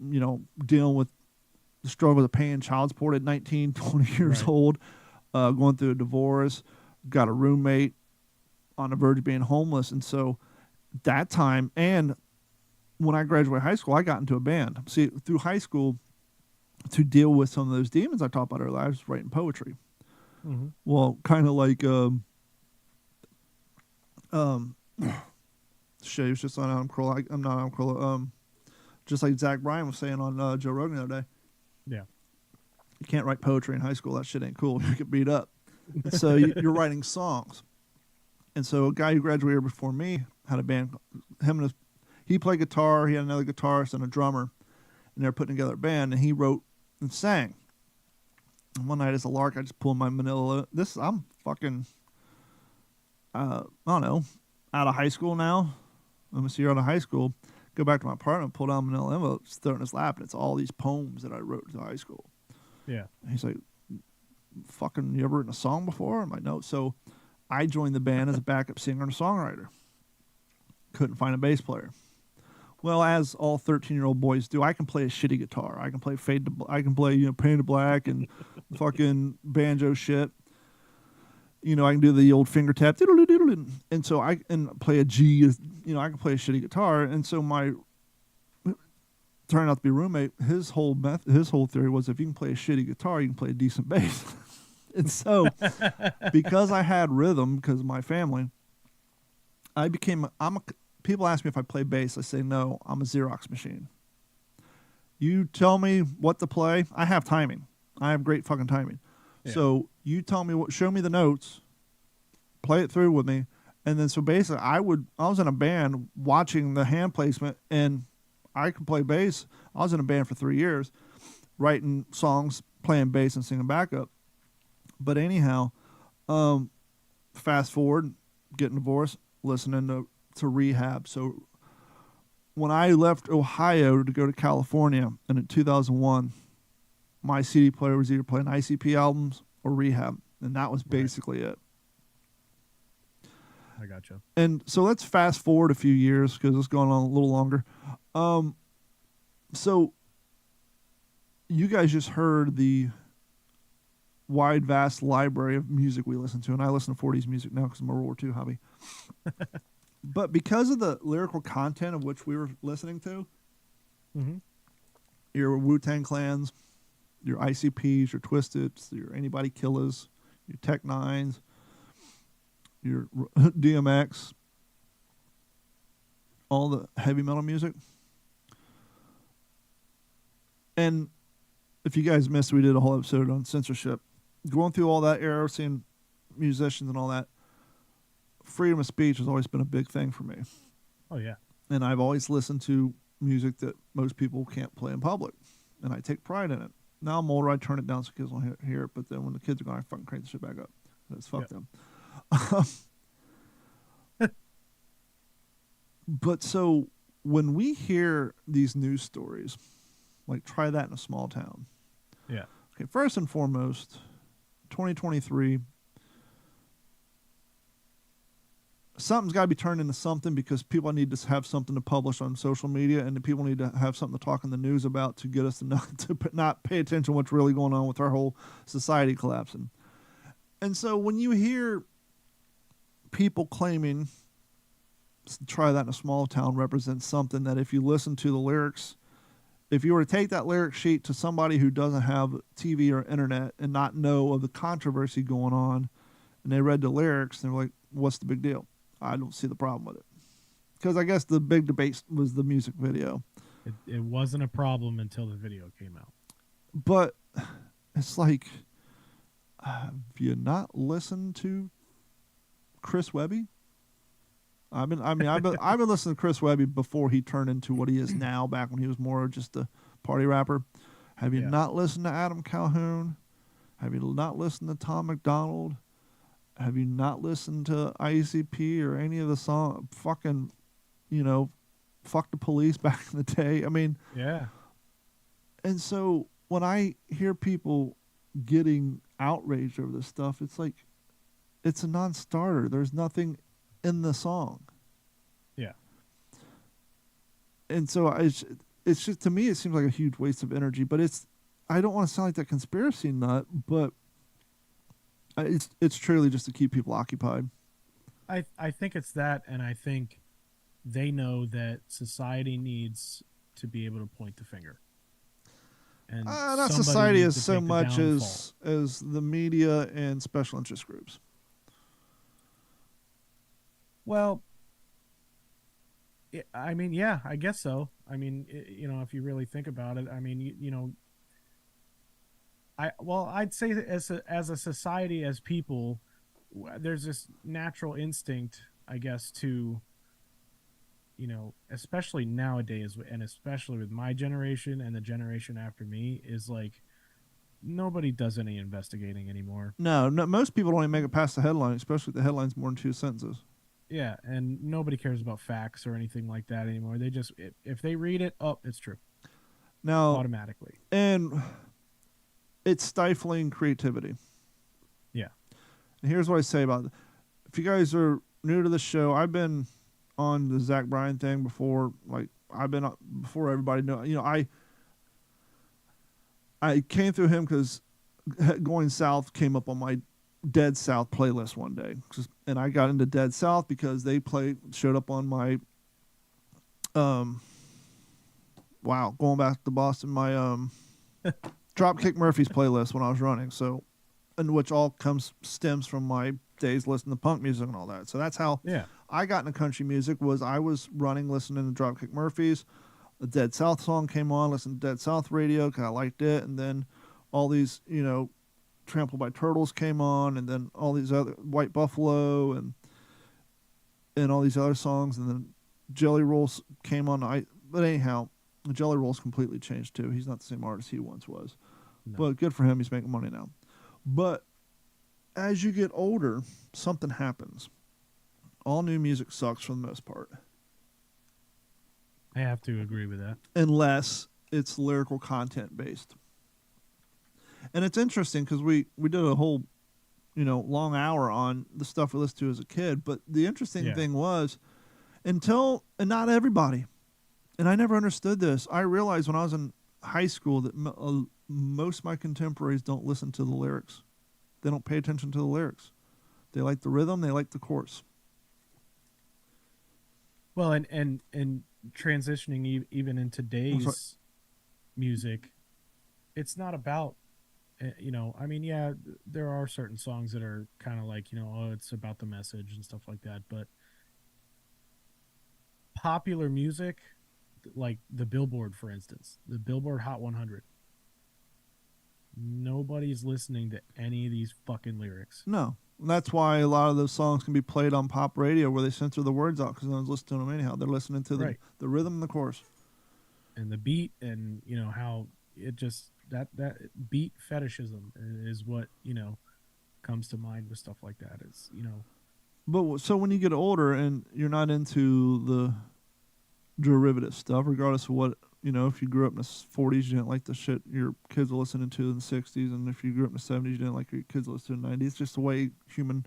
dealing with the struggle of paying child support at 19, 20 years Right. old, going through a divorce, got a roommate, on the verge of being homeless, and so that time, and when I graduated high school, I got into a band. See, through high school, to deal with some of those demons I talked about earlier, I was writing poetry. Mm-hmm. Well, kind of like shit, it was just on Adam Carolla. I'm not Adam Carolla. Just like Zach Bryan was saying on Joe Rogan the other day. Yeah. You can't write poetry in high school. That shit ain't cool. You get beat up. So you're writing songs. And so a guy who graduated before me had a band. He played guitar. He had another guitarist and a drummer, and they were putting together a band. And he wrote and sang. And one night as a lark, I just pulled my manila. I'm fucking, I don't know, out of high school now. I'm a year out of high school. Go back to my apartment, pull down a manila envelope, just throw it in his lap, and it's all these poems that I wrote to high school. Yeah. And he's like, fucking, you ever written a song before? I'm like, no. So I joined the band as a backup singer and a songwriter. Couldn't find a bass player. Well, as all 13-year-old boys do, I can play a shitty guitar. I can play I can play, Paint to Black and fucking banjo shit. I can do the old finger tap. And so I can play a G, I can play a shitty guitar. And so my turned out to be roommate, his whole theory was if you can play a shitty guitar, you can play a decent bass. And so because I had rhythm, because of my family, people ask me if I play bass. I say, no, I'm a Xerox machine. You tell me what to play. I have timing. I have great fucking timing. Yeah. So you tell me show me the notes, play it through with me. And then, so basically I was in a band watching the hand placement, and I could play bass. I was in a band for 3 years, writing songs, playing bass and singing backup. But anyhow, fast forward, getting divorced, listening to Rehab. So when I left Ohio to go to California, and in 2001, my CD player was either playing ICP albums or Rehab, and that was basically it. I gotcha. And so let's fast forward a few years, because it's going on a little longer. So you guys just heard the wide, vast library of music we listen to, and I listen to 40s music now because I'm a World War II hobby. But because of the lyrical content of which we were listening to, Mm-hmm. your Wu-Tang Clans, your ICPs, your Twisteds, your Anybody Killers, your Tech Nines, your DMX, all the heavy metal music. And if you guys missed, we did a whole episode on censorship. Going through all that era, seeing musicians and all that, freedom of speech has always been a big thing for me. Oh, yeah. And I've always listened to music that most people can't play in public. and I take pride in it. Now I'm older, I turn it down so kids don't hear it, but then when the kids are gone, I fucking crank the shit back up. It's fuck them. But so when we hear these news stories, like try that in a small town. Yeah. Okay, first and foremost, 2023, something's got to be turned into something because people need to have something to publish on social media, and the people need to have something to talk in the news about to get us to not pay attention to what's really going on with our whole society collapsing. And so when you hear people claiming try that in a small town represents something that if you listen to the lyrics, if you were to take that lyric sheet to somebody who doesn't have TV or internet and not know of the controversy going on, and they read the lyrics, they're like, what's the big deal? I don't see the problem with it. Because I guess the big debate was the music video. It wasn't a problem until the video came out. But it's like, have you not listened to Chris Webby? I've been listening to Chris Webby before he turned into what he is now, back when he was more just a party rapper. Have you not listened to Adam Calhoun? Have you not listened to Tom McDonald? Have you not listened to ICP or any of the song fucking, Fuck the Police back in the day? I mean, yeah. And so when I hear people getting outraged over this stuff, it's like, it's a non-starter. There's nothing in the song. Yeah. And so it's just, to me, it seems like a huge waste of energy, but I don't want to sound like that conspiracy nut, but it's truly just to keep people occupied. I think it's that, and I think they know that society needs to be able to point the finger. And not society as so much as the media and special interest groups. Well, I mean, yeah, I guess so. I mean, if you really think about it, I mean, I'd say that as a society, as people, there's this natural instinct, I guess, to, especially nowadays, and especially with my generation and the generation after me, is like, nobody does any investigating anymore. No, most people don't even make it past the headline, especially if the headline's more than 2 sentences. Yeah, and nobody cares about facts or anything like that anymore. They just, if they read it, it's true. Now, automatically. And it's stifling creativity. Yeah. And here's what I say about it. If you guys are new to the show, I've been on the Zach Bryan thing before. Like, I've been before everybody knew. I came through him because Going South came up on my Dead South playlist one day, and I got into Dead South because they showed up on my going back to Boston, my Dropkick Murphys playlist when I was running, so, and which all stems from my days listening to punk music and all that. So that's how I got into country music. Was I was running, listening to Dropkick Murphys, the Dead South song came on, listened to Dead South radio because I liked it, and then all these Trampled by Turtles came on, and then all these other White Buffalo and all these other songs, and then Jelly Rolls came on. But anyhow, Jelly Rolls completely changed too. He's not the same artist he once was. No. But good for him, he's making money now. But as you get older, something happens. All new music sucks for the most part. I have to agree with that. Unless it's lyrical content based. And it's interesting because we did a whole, long hour on the stuff we listened to as a kid. But the interesting thing was, and not everybody, and I never understood this. I realized when I was in high school that most of my contemporaries don't listen to the lyrics. They don't pay attention to the lyrics. They like the rhythm. They like the chorus. Well, and transitioning even in today's music, it's not about, there are certain songs that are kind of like, it's about the message and stuff like that. But popular music, like the Billboard, for instance, the Billboard Hot 100, nobody's listening to any of these fucking lyrics. No. That's why a lot of those songs can be played on pop radio where they censor the words out because no one's listening to them anyhow. They're listening to the rhythm and the chorus. And the beat and, how it just that beat fetishism is what comes to mind with stuff like that. It's But so when you get older and you're not into the derivative stuff, regardless of what, if you grew up in the 40s, you didn't like the shit your kids were listening to in the 60s, and if you grew up in the 70s, you didn't like your kids listening in the 90s. It's just the way human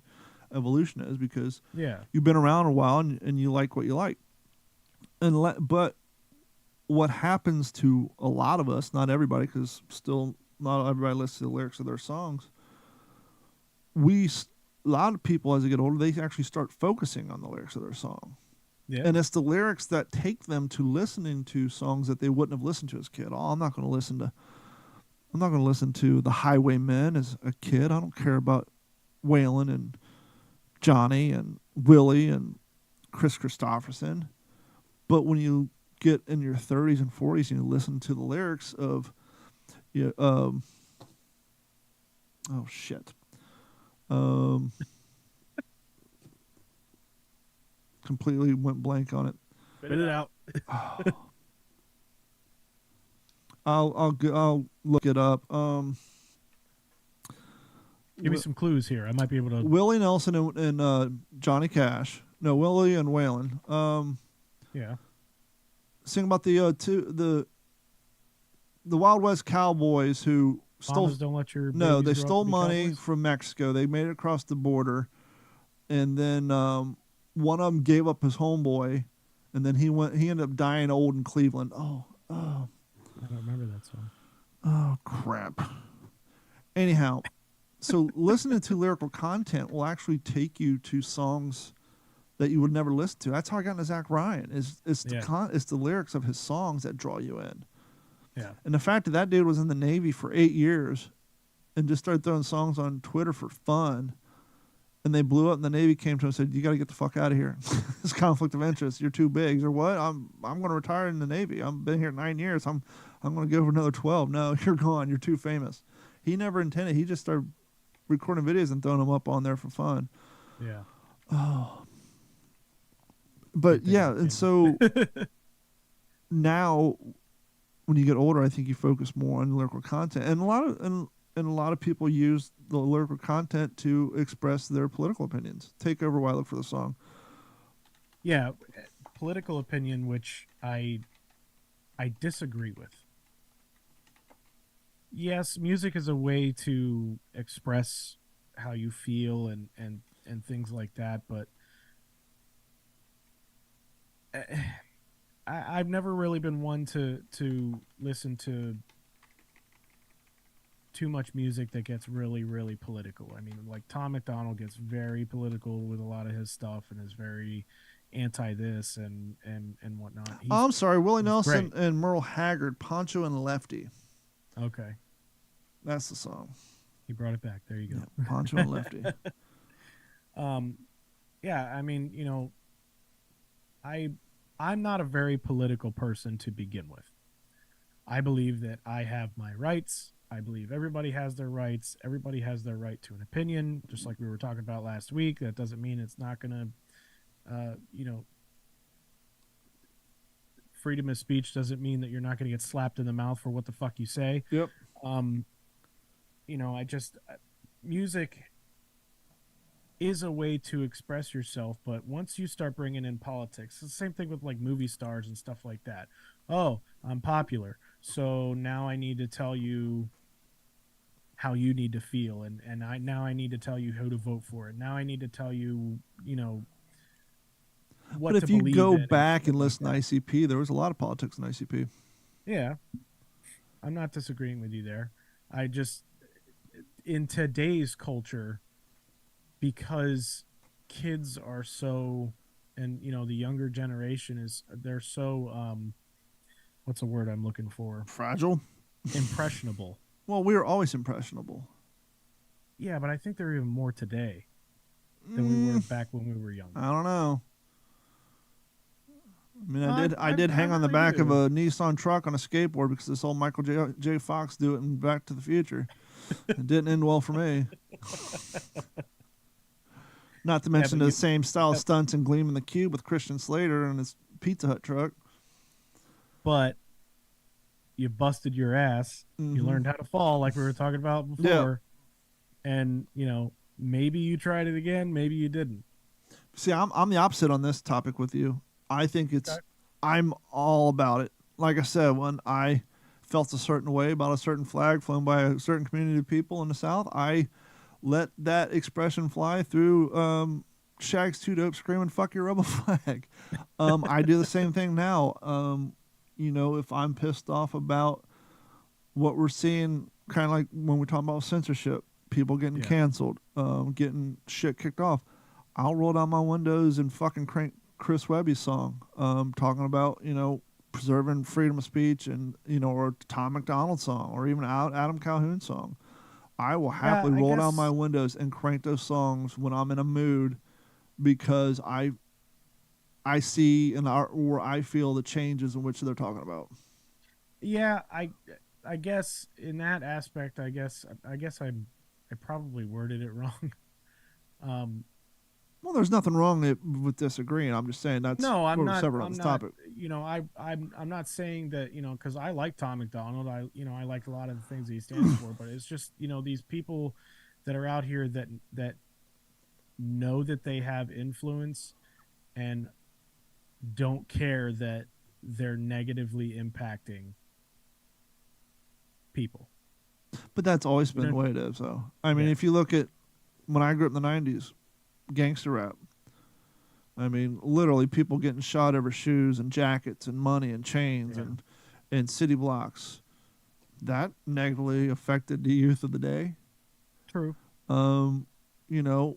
evolution is, because yeah. you've been around a while and you like what you like. But what happens to a lot of us, not everybody, because still not everybody listens to the lyrics of their songs, a lot of people, as they get older, they actually start focusing on the lyrics of their song. Yeah. And it's the lyrics that take them to listening to songs that they wouldn't have listened to as a kid. I'm not going to listen to the Highwaymen as a kid. I don't care about Waylon and Johnny and Willie and Chris Christopherson. But when you get in your 30s and 40s and you listen to the lyrics of, oh shit. Completely went blank on it. Spit it out. I'll look it up. Give me some clues here. I might be able to. Willie Nelson and Johnny Cash. No, Willie and Waylon. Yeah. Sing about the Wild West Cowboys who stole. Farmers don't let your No, babies they grow up stole to be money cowboys? from Mexico. They made it across the border, and then one of them gave up his homeboy, and then he ended up dying old in Cleveland. Oh, I don't remember that song. oh, crap. Anyhow, so listening to lyrical content will actually take you to songs that you would never listen to. That's how I got into Zach Ryan. It's the lyrics of his songs that draw you in. Yeah. And the fact that dude was in the Navy for 8 years and just started throwing songs on Twitter for fun, and they blew up, and the Navy came to him and said, "You got to get the fuck out of here. It's conflict of interest. You're too big." Or what? I'm going to retire in the Navy. I've been here 9 years. I'm going to go for another 12. No, you're gone. You're too famous. He never intended. He just started recording videos and throwing them up on there for fun. Yeah. Oh. But yeah, and so now when you get older, I think you focus more on lyrical content, and a lot of people use the lyrical content to express their political opinions. Take over while I look for the song. Yeah, political opinion, which I disagree with. Yes, music is a way to express how you feel and things like that, but I've never really been one to listen to too much music that gets really, really political. I mean, like Tom McDonald gets very political with a lot of his stuff and is very anti this and whatnot. I'm sorry, Willie Nelson great. and Merle Haggard, Poncho and Lefty. Okay. That's the song. He brought it back. There you go. Yeah, Poncho and Lefty. Yeah, I mean, I'm not a very political person to begin with. I believe that I have my rights. I believe everybody has their rights. Everybody has their right to an opinion, just like we were talking about last week. That doesn't mean it's not going to, freedom of speech doesn't mean that you're not going to get slapped in the mouth for what the fuck you say. Yep. Music is a way to express yourself, but once you start bringing in politics, it's the same thing with like movie stars and stuff like that. Oh, I'm popular, so now I need to tell you how you need to feel, and I need to tell you who to vote for, and now I need to tell you, what But to if you believe go in back and like listen to ICP, there was a lot of politics in ICP. Yeah, I'm not disagreeing with you there. I just, in today's culture, because kids are so, and the younger generation they're so what's the word I'm looking for? Fragile? Impressionable. Well, we were always impressionable. Yeah, but I think they're even more today than we were back when we were young. I don't know. I mean, I did I hang on the really back of do. a Nissan truck on a skateboard because this old Michael J. Fox do it in Back to the Future. It didn't end well for me. Not to mention the same style stunts in Gleam in the Cube with Christian Slater and his Pizza Hut truck. But you busted your ass. You Mm-hmm. learned how to fall, like we were talking about Yeah. before, and maybe you tried it again, maybe you didn't. See, I'm the opposite on this topic with you. I think Okay. I'm all about it. Like I said, when I felt a certain way about a certain flag flown by a certain community of people in the South, I let that expression fly through Shag's Too Dope screaming, fuck your rebel flag. I do the same thing now. If I'm pissed off about what we're seeing, kind of like when we're talking about censorship, people getting Yeah. canceled, getting shit kicked off, I'll roll down my windows and fucking crank Chris Webby's song, talking about preserving freedom of speech, and or Tom McDonald's song, or even Adam Calhoun's song. I will Yeah, happily I roll down my guess. windows and crank those songs when I'm in a mood, because I see and or I feel the changes in which they're talking about. Yeah, I guess in that aspect, I guess I probably worded it wrong. um Well, there's nothing wrong with disagreeing. I'm just saying that's no, I'm we're not separate on I'm this not topic. I'm not saying that, because I like Tom McDonald. I like a lot of the things that he stands for, but it's just, these people that are out here that know that they have influence and don't care that they're negatively impacting people. But that's always You been the know, way it is, though. I mean, yeah, if you look at when I grew up in the '90s, gangster rap. I mean, literally people getting shot over shoes and jackets and money and chains yeah, and city blocks. That negatively affected the youth of the day. true. Um, you know,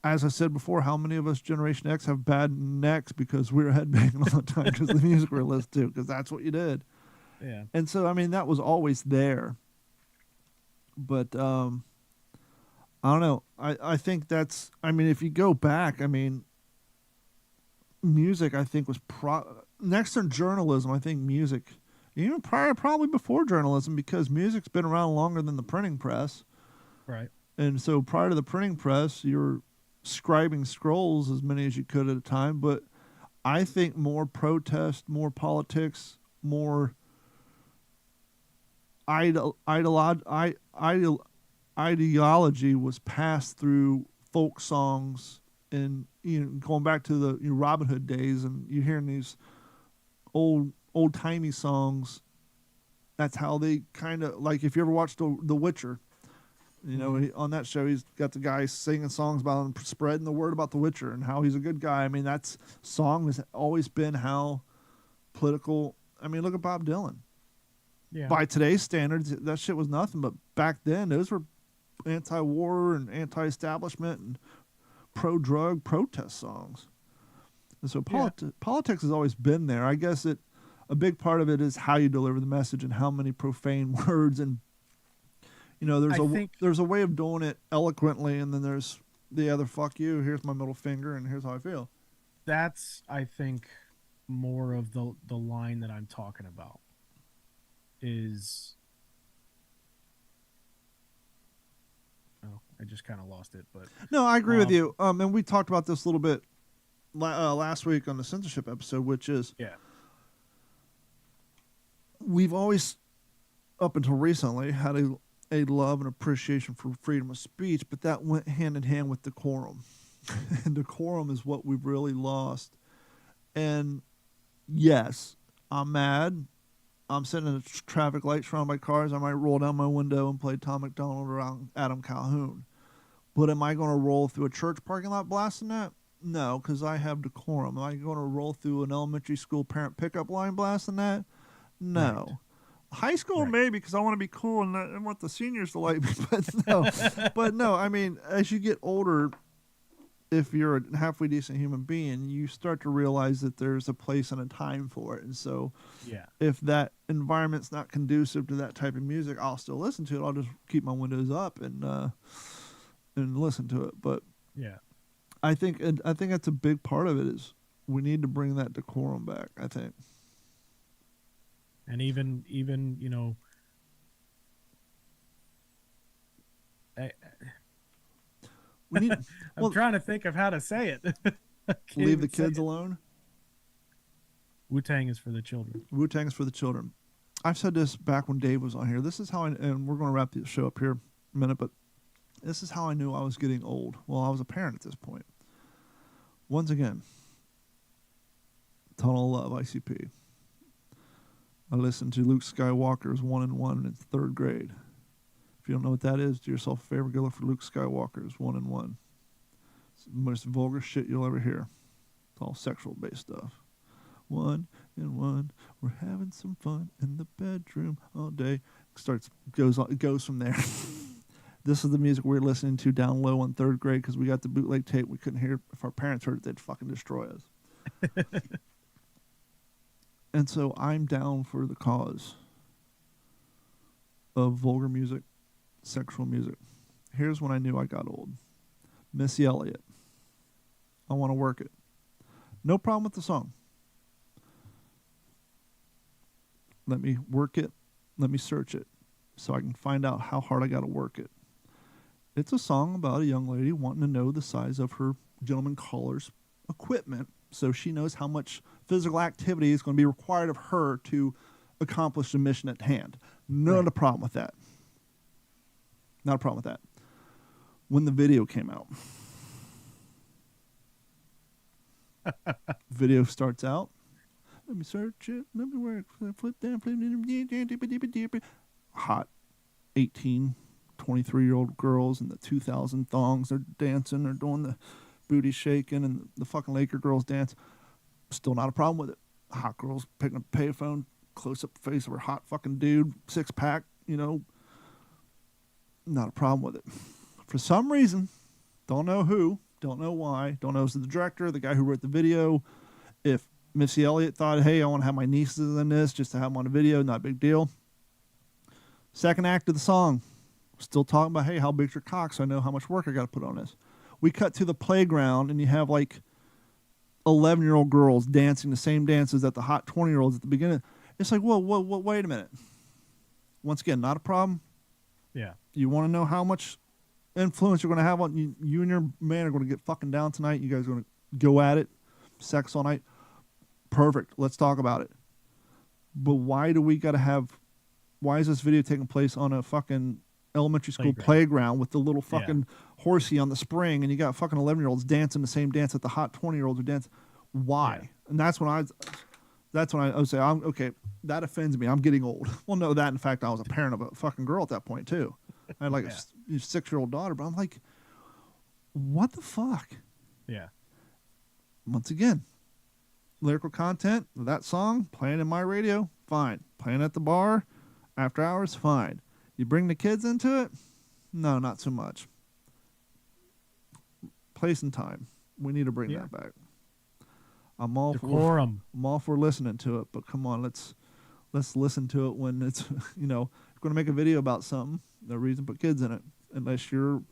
as I said before, how many of us Generation X have bad necks because we were headbanging all the time because the music we were listening to, because that's what you did. Yeah, And so, I mean, that was always there. But I don't know. I think that's, I mean, if you go back, I mean, music, I think, was next to journalism. I think music, even prior, probably before journalism, because music's been around longer than the printing press. right. And so prior to the printing press, you're scribing scrolls as many as you could at a time. But I think more protest, more politics, more ideology was passed through folk songs, and going back to the Robin Hood days, and you're hearing these old timey songs. That's how they kind of, like, if you ever watched The Witcher, Hmm. on that show he's got the guy singing songs about him, spreading the word about The Witcher and how he's a good guy. I mean, that's song has always been how political. I mean, look at Bob Dylan. Yeah, By today's standards, that shit was nothing, but back then those were anti-war and anti-establishment and pro-drug protest songs. And so yeah. politics has always been there. I guess a big part of it is how you deliver the message and how many profane words, and I think there's a way of doing it eloquently, and then there's the other fuck you. Here's my middle finger, and here's how I feel. that's more of the line that I'm talking about is. Oh, I just kind of lost it, but No, I agree with um, you. And we talked about this a little bit last week on the censorship episode, which is yeah, we've always, up until recently, had a love and appreciation for freedom of speech, but that went hand in hand with decorum. And decorum is what we've really lost. And yes, I'm mad. I'm sitting in a traffic light surrounded by cars. I might roll down my window and play Tom McDonald around Adam Calhoun. But am I going to roll through a church parking lot blasting that? No, because I have decorum. Am I going to roll through an elementary school parent pickup line blasting that? right, No. High school, right. maybe, because I want to be cool and I want the seniors to like me. But no, but no. I mean, as you get older, if you're a halfway decent human being, you start to realize that there's a place and a time for it. And so, Yeah, if that environment's not conducive to that type of music, I'll still listen to it. I'll just keep my windows up and listen to it. But yeah. I think that's a big part of it is we need to bring that decorum back. I think. And even I, We need I'm well trying to think of how to say it. I can't leave the even say kids it. alone. Wu-Tang is for the children. Wu-Tang is for the children. I've said this back when Dave was on here. This is how and we're going to wrap the show up here in a minute, but this is how I knew I was getting old. Well, I was a parent at this point. Once again, Tunnel of Love, ICP. I listened to Luke Skywalker's 1 and 1 in 3rd grade. If you don't know what that is, do yourself a favor, go look for Luke Skywalker's 1 and 1. It's the most vulgar shit you'll ever hear. It's all sexual-based stuff. 1 and 1, we're having some fun in the bedroom all day. It goes from there. This is the music we were listening to down low in 3rd grade because we got the bootleg tape. We couldn't hear it. If our parents heard it, they'd fucking destroy us. And so I'm down for the cause of vulgar music, sexual music. Here's when I knew I got old. Missy Elliott. I Want to Work It. No problem with the song. Let me work it. Let me search it so I can find out how hard I got to work it. It's a song about a young lady wanting to know the size of her gentleman caller's equipment so she knows how much physical activity is going to be required of her to accomplish the mission at hand. Not a problem with that. Not a problem with that. When the video came out, video starts out. Let me search it. Let me work. Flip down. Hot 18, 23-year-old girls in the 2000 thongs. They're dancing. They're doing the booty shaking and the fucking Laker girls dance. Still not a problem with it. Hot girls picking up a payphone, close up the face of her hot fucking dude, 6-pack, not a problem with it. For some reason, don't know who, don't know why, don't know if it's the director, the guy who wrote the video, if Missy Elliott thought, hey, I want to have my nieces in this just to have them on a video, not a big deal. Second act of the song, still talking about, hey, how big's your cock so I know how much work I got to put on this. We cut to the playground and you have like 11-year-old girls dancing the same dances that the hot 20-year-olds at the beginning. It's like, whoa, wait a minute. Once again, not a problem. Yeah. You want to know how much influence you're going to have on you? You and your man are going to get fucking down tonight. You guys are going to go at it, sex all night. Perfect. Let's talk about it. But why do we got to have? Why is this video taking place on a fucking elementary school playground with the little fucking horsey on the spring, and you got fucking 11-year-olds dancing the same dance that the hot 20-year-olds are dancing? Why? Yeah. And that's when I would say, okay, that offends me. I'm getting old. Well, no, that in fact I was a parent of a fucking girl at that point too. I had like a 6-year-old daughter, but I'm like, what the fuck? Yeah. Once again, lyrical content, that song playing in my radio, fine. Playing at the bar, after hours, fine. You bring the kids into it? No, not so much. Place and time. We need to bring that back. I'm all for listening to it, but come on, let's listen to it when it's if you're going to make a video about something, no reason to put kids in it unless you're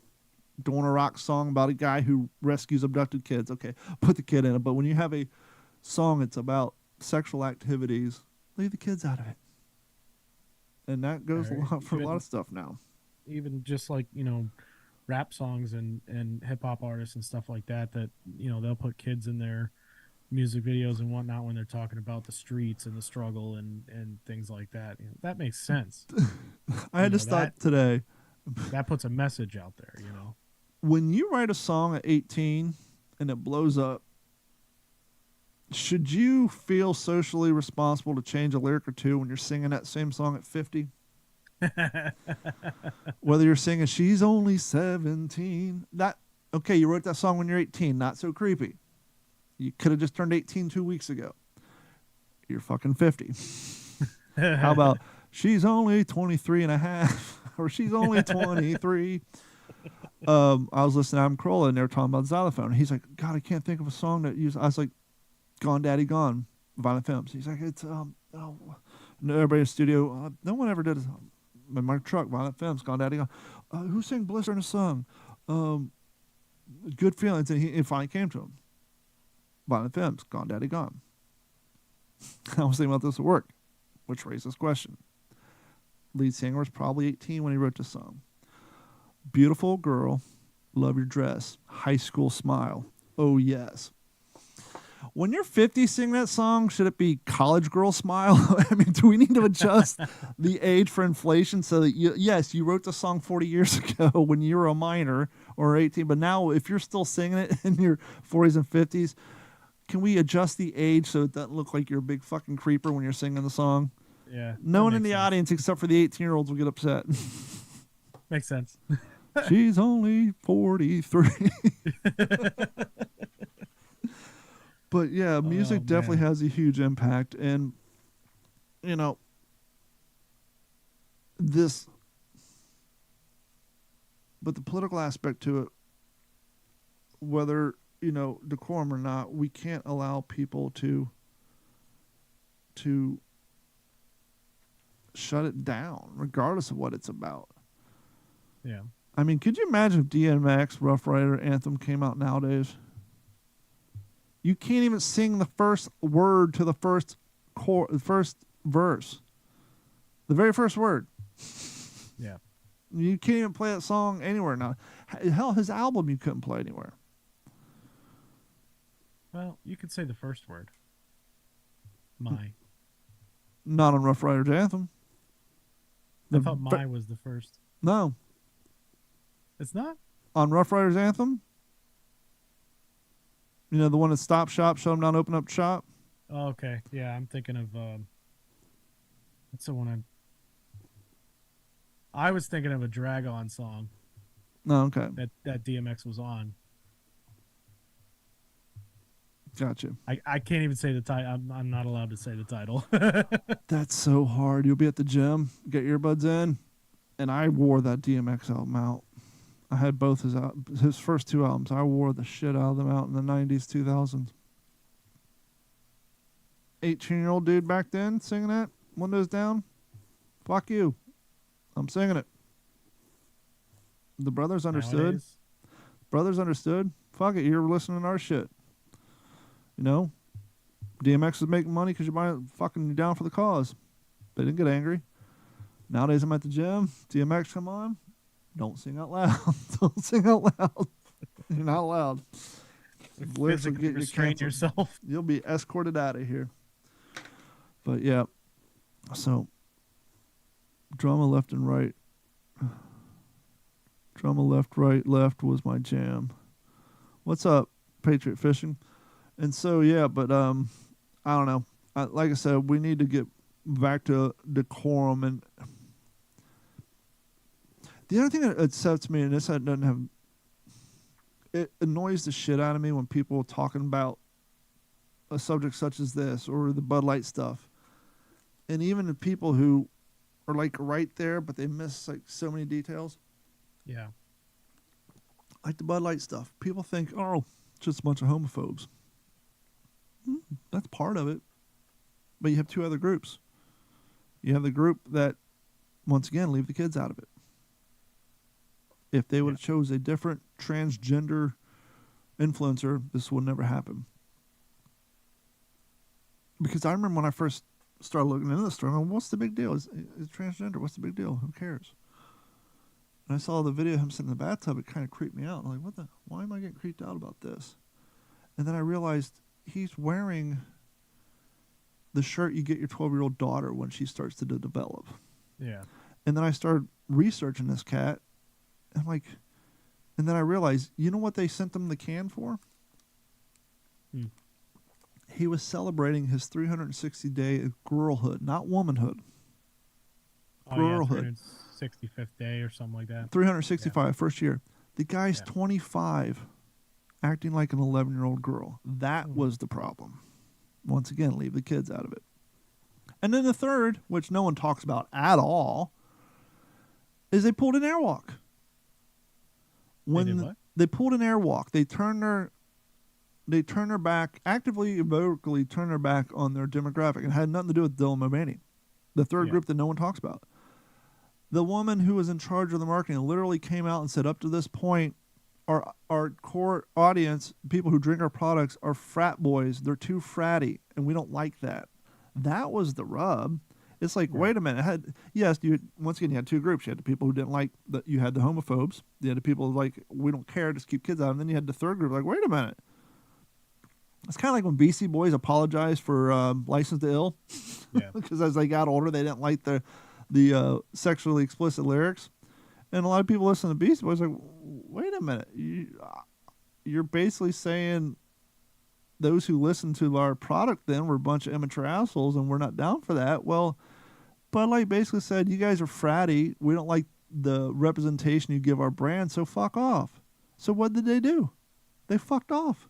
doing a rock song about a guy who rescues abducted kids. Okay, put the kid in it. But when you have a song that's about sexual activities, leave the kids out of it. And that goes for a lot of stuff now. Even just like, rap songs and hip hop artists and stuff like that, they'll put kids in their music videos and whatnot when they're talking about the streets and the struggle and things like that. That makes sense. I had to stop today. That puts a message out there, When you write a song at 18 and it blows up, should you feel socially responsible to change a lyric or two when you're singing that same song at 50? Whether you're singing "She's Only 17," okay, you wrote that song when you're 18, not so creepy. You could have just turned 18 2 weeks ago. You're fucking 50. How about "She's only 23 and a half," or "She's only 23"? I was listening to Adam Carolla and they were talking about xylophone. He's like, God, I can't think of a song that uses. I was like, "Gone Daddy Gone," Violent Femmes. He's like, it's no, everybody in the studio. No one ever did it. In my truck, Violent Femmes, Gone Daddy Gone. Who sang Blister in a song? Good Feelings. And it finally came to him. Violent Femmes, Gone Daddy Gone. I was thinking about this at work, which raised this question. Lead singer was probably 18 when he wrote this song. Beautiful girl, love your dress, high school smile. Oh, yes. When you're 50 sing that song, should it be college girl smile? I mean, do we need to adjust the age for inflation so that yes, you wrote the song 40 years ago when you were a minor or 18, but now if you're still singing it in your 40s and 50s, can we adjust the age so it doesn't look like you're a big fucking creeper when you're singing the song? Yeah. No one in the audience except for the 18-year-olds will get upset. Makes sense. She's only 43. But yeah, music definitely has a huge impact. And, you know, but the political aspect to it, whether, you know, decorum or not, we can't allow people to shut it down, regardless of what it's about. Yeah. I mean, could you imagine if DMX Rough Rider Anthem came out nowadays? You can't even sing the first word to the first verse. The very first word. Yeah. You can't even play that song anywhere now. Hell, his album you couldn't play anywhere. Well, you could say the first word. My. Not on Rough Rider's Anthem. I thought my was the first. No. It's not? On Rough Rider's Anthem? You know, the one that stop shop, shut them down, open up shop? Oh, okay. Yeah, I'm thinking of what's the one I was thinking of a Drag On song. No, okay. That DMX was on. Gotcha. I can't even say the title. I'm not allowed to say the title. That's so hard. You'll be at the gym, get earbuds in, and I wore that DMX album out. I had both his first two albums. I wore the shit out of them out in the 90s, 2000s. 18-year-old dude back then singing that, windows down. Fuck you. I'm singing it. The brothers understood. Nowadays? Brothers understood. Fuck it, you're listening to our shit. You know, DMX is making money because you're down for the cause. They didn't get angry. Nowadays I'm at the gym. DMX come on. Don't sing out loud. Don't sing out loud. You're not allowed. Physically restrain yourself. You'll be escorted out of here. But yeah. So drama left and right. Drama left, right, left was my jam. What's up, Patriot Fishing? And so yeah, but I don't know. Like I said, we need to get back to decorum. And the other thing that upsets me, and this doesn't have, it annoys the shit out of me when people are talking about a subject such as this or the Bud Light stuff, and even the people who are like right there, but they miss like so many details. Yeah. Like the Bud Light stuff. People think, oh, it's just a bunch of homophobes. That's part of it. But you have two other groups. You have the group that, once again, leave the kids out of it. If they would have chose a different transgender influencer, this would never happen. Because I remember when I first started looking into this story, I'm like, what's the big deal? Is transgender? What's the big deal? Who cares? And I saw the video of him sitting in the bathtub. It kind of creeped me out. I'm like, why am I getting creeped out about this? And then I realized he's wearing the shirt you get your 12-year-old daughter when she starts to develop. Yeah. And then I started researching this cat. And then I realized, you know what they sent him the can for? He was celebrating his 360-day girlhood, not womanhood. Girlhood. 365th day or something like that. 365, first year. The guy's 25, acting like an 11-year-old girl. That was the problem. Once again, leave the kids out of it. And then the third, which no one talks about at all, is they pulled an airwalk. When they pulled an airwalk, they turned their back, actively and vocally turned their back on their demographic. It had nothing to do with Dylan Mulvaney. The third group that no one talks about. The woman who was in charge of the marketing literally came out and said, up to this point, our core audience, people who drink our products, are frat boys. They're too fratty, and we don't like that. That was the rub. It's like, wait a minute. Once again, you had two groups. You had the people who didn't like that. You had the homophobes. You had the people like, we don't care, just keep kids out. And then you had the third group, like, wait a minute. It's kind of like when Beastie Boys apologized for License to Ill. Yeah. Because as they got older, they didn't like the sexually explicit lyrics. And a lot of people listen to Beastie Boys like, wait a minute. You're basically saying those who listen to our product then were a bunch of immature assholes and we're not down for that. Well, Bud Light basically said, you guys are fratty. We don't like the representation you give our brand, so fuck off. So what did they do? They fucked off.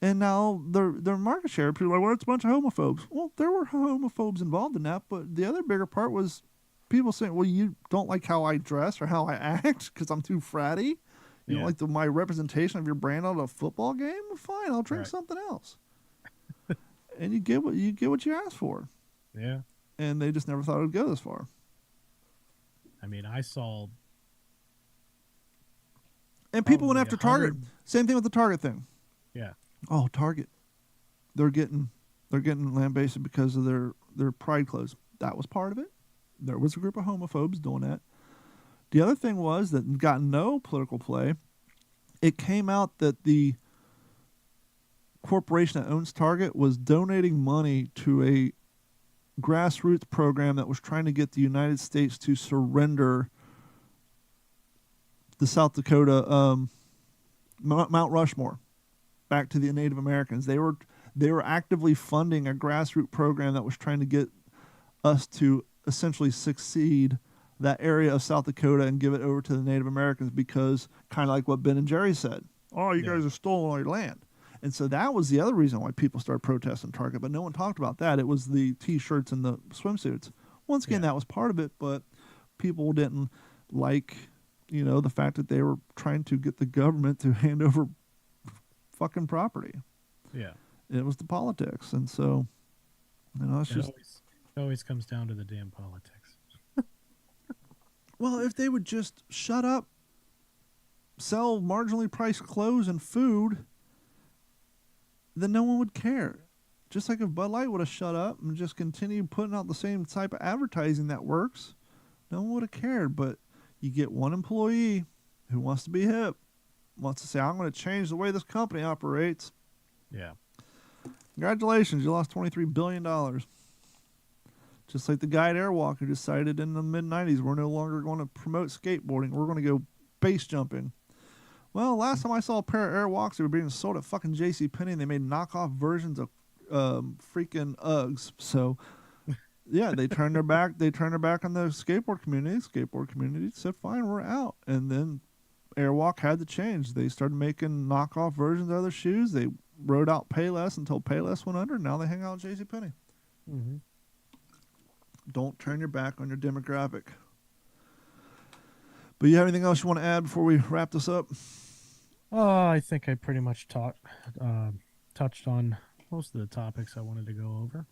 And now their market share, people are like, well, it's a bunch of homophobes. Well, there were homophobes involved in that, but the other bigger part was people saying, well, you don't like how I dress or how I act because I'm too fratty? You don't like my representation of your brand on a football game? Well, fine, I'll drink something else. And you get what you asked for. Yeah. And they just never thought it would go this far. I mean, I saw. And people went after Target. Same thing with the Target thing. Yeah. Oh, Target. They're getting lambasted because of their pride clothes. That was part of it. There was a group of homophobes doing that. The other thing was that got no political play. It came out that the corporation that owns Target was donating money to a grassroots program that was trying to get the United States to surrender the South Dakota Mount Rushmore back to the Native Americans. They were actively funding a grassroots program that was trying to get us to essentially succeed that area of South Dakota and give it over to the Native Americans because kind of like what Ben and Jerry said. Oh, you guys are stolen all your land. And so that was the other reason why people started protesting Target, but no one talked about that. It was the T-shirts and the swimsuits. Once again, that was part of it, but people didn't like, the fact that they were trying to get the government to hand over fucking property. Yeah. It was the politics. And so, it's just... It always comes down to the damn politics. Well, if they would just shut up, sell marginally priced clothes and food, then no one would care. Just like if Bud Light would have shut up and just continued putting out the same type of advertising that works, no one would have cared. But you get one employee who wants to be hip, wants to say, I'm going to change the way this company operates. Yeah. Congratulations, you lost $23 billion. Just like the guy at Airwalk who decided in the mid-90s, we're no longer going to promote skateboarding. We're going to go base jumping. Well, last time I saw a pair of Airwalks, they were being sold at fucking JCPenney, and they made knockoff versions of freaking Uggs. So, yeah, they turned their back. They turned their back on the skateboard community. Skateboard community said, fine, we're out. And then Airwalk had to change. They started making knockoff versions of other shoes. They rode out Payless until Payless went under. Now they hang out at JCPenney. Mm-hmm. Don't turn your back on your demographic. But you have anything else you want to add before we wrap this up? I think I pretty much touched on most of the topics I wanted to go over.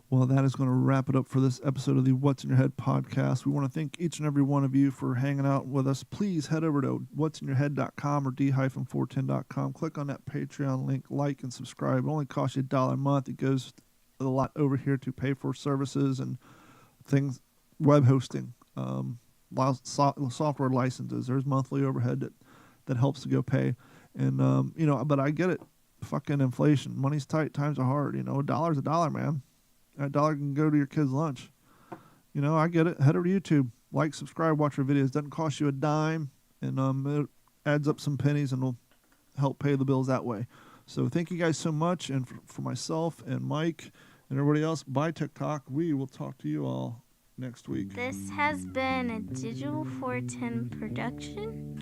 Well, that is going to wrap it up for this episode of the What's in Your Head podcast. We want to thank each and every one of you for hanging out with us. Please head over to what'sinyourhead.com or d-410.com. Click on that Patreon link, like, and subscribe. It only costs you $1 a month. It goes a lot over here to pay for services and things, web hosting, software licenses. There's monthly overhead that helps to go pay. And, but I get it. Fucking inflation. Money's tight. Times are hard. $1's $1, man. That $1 can go to your kid's lunch. I get it. Head over to YouTube. Like, subscribe, watch our videos. Doesn't cost you a dime. And it adds up some pennies and will help pay the bills that way. So thank you guys so much. And for myself and Mike and everybody else, bye TikTok. We will talk to you all next week. This has been a Digital 410 production.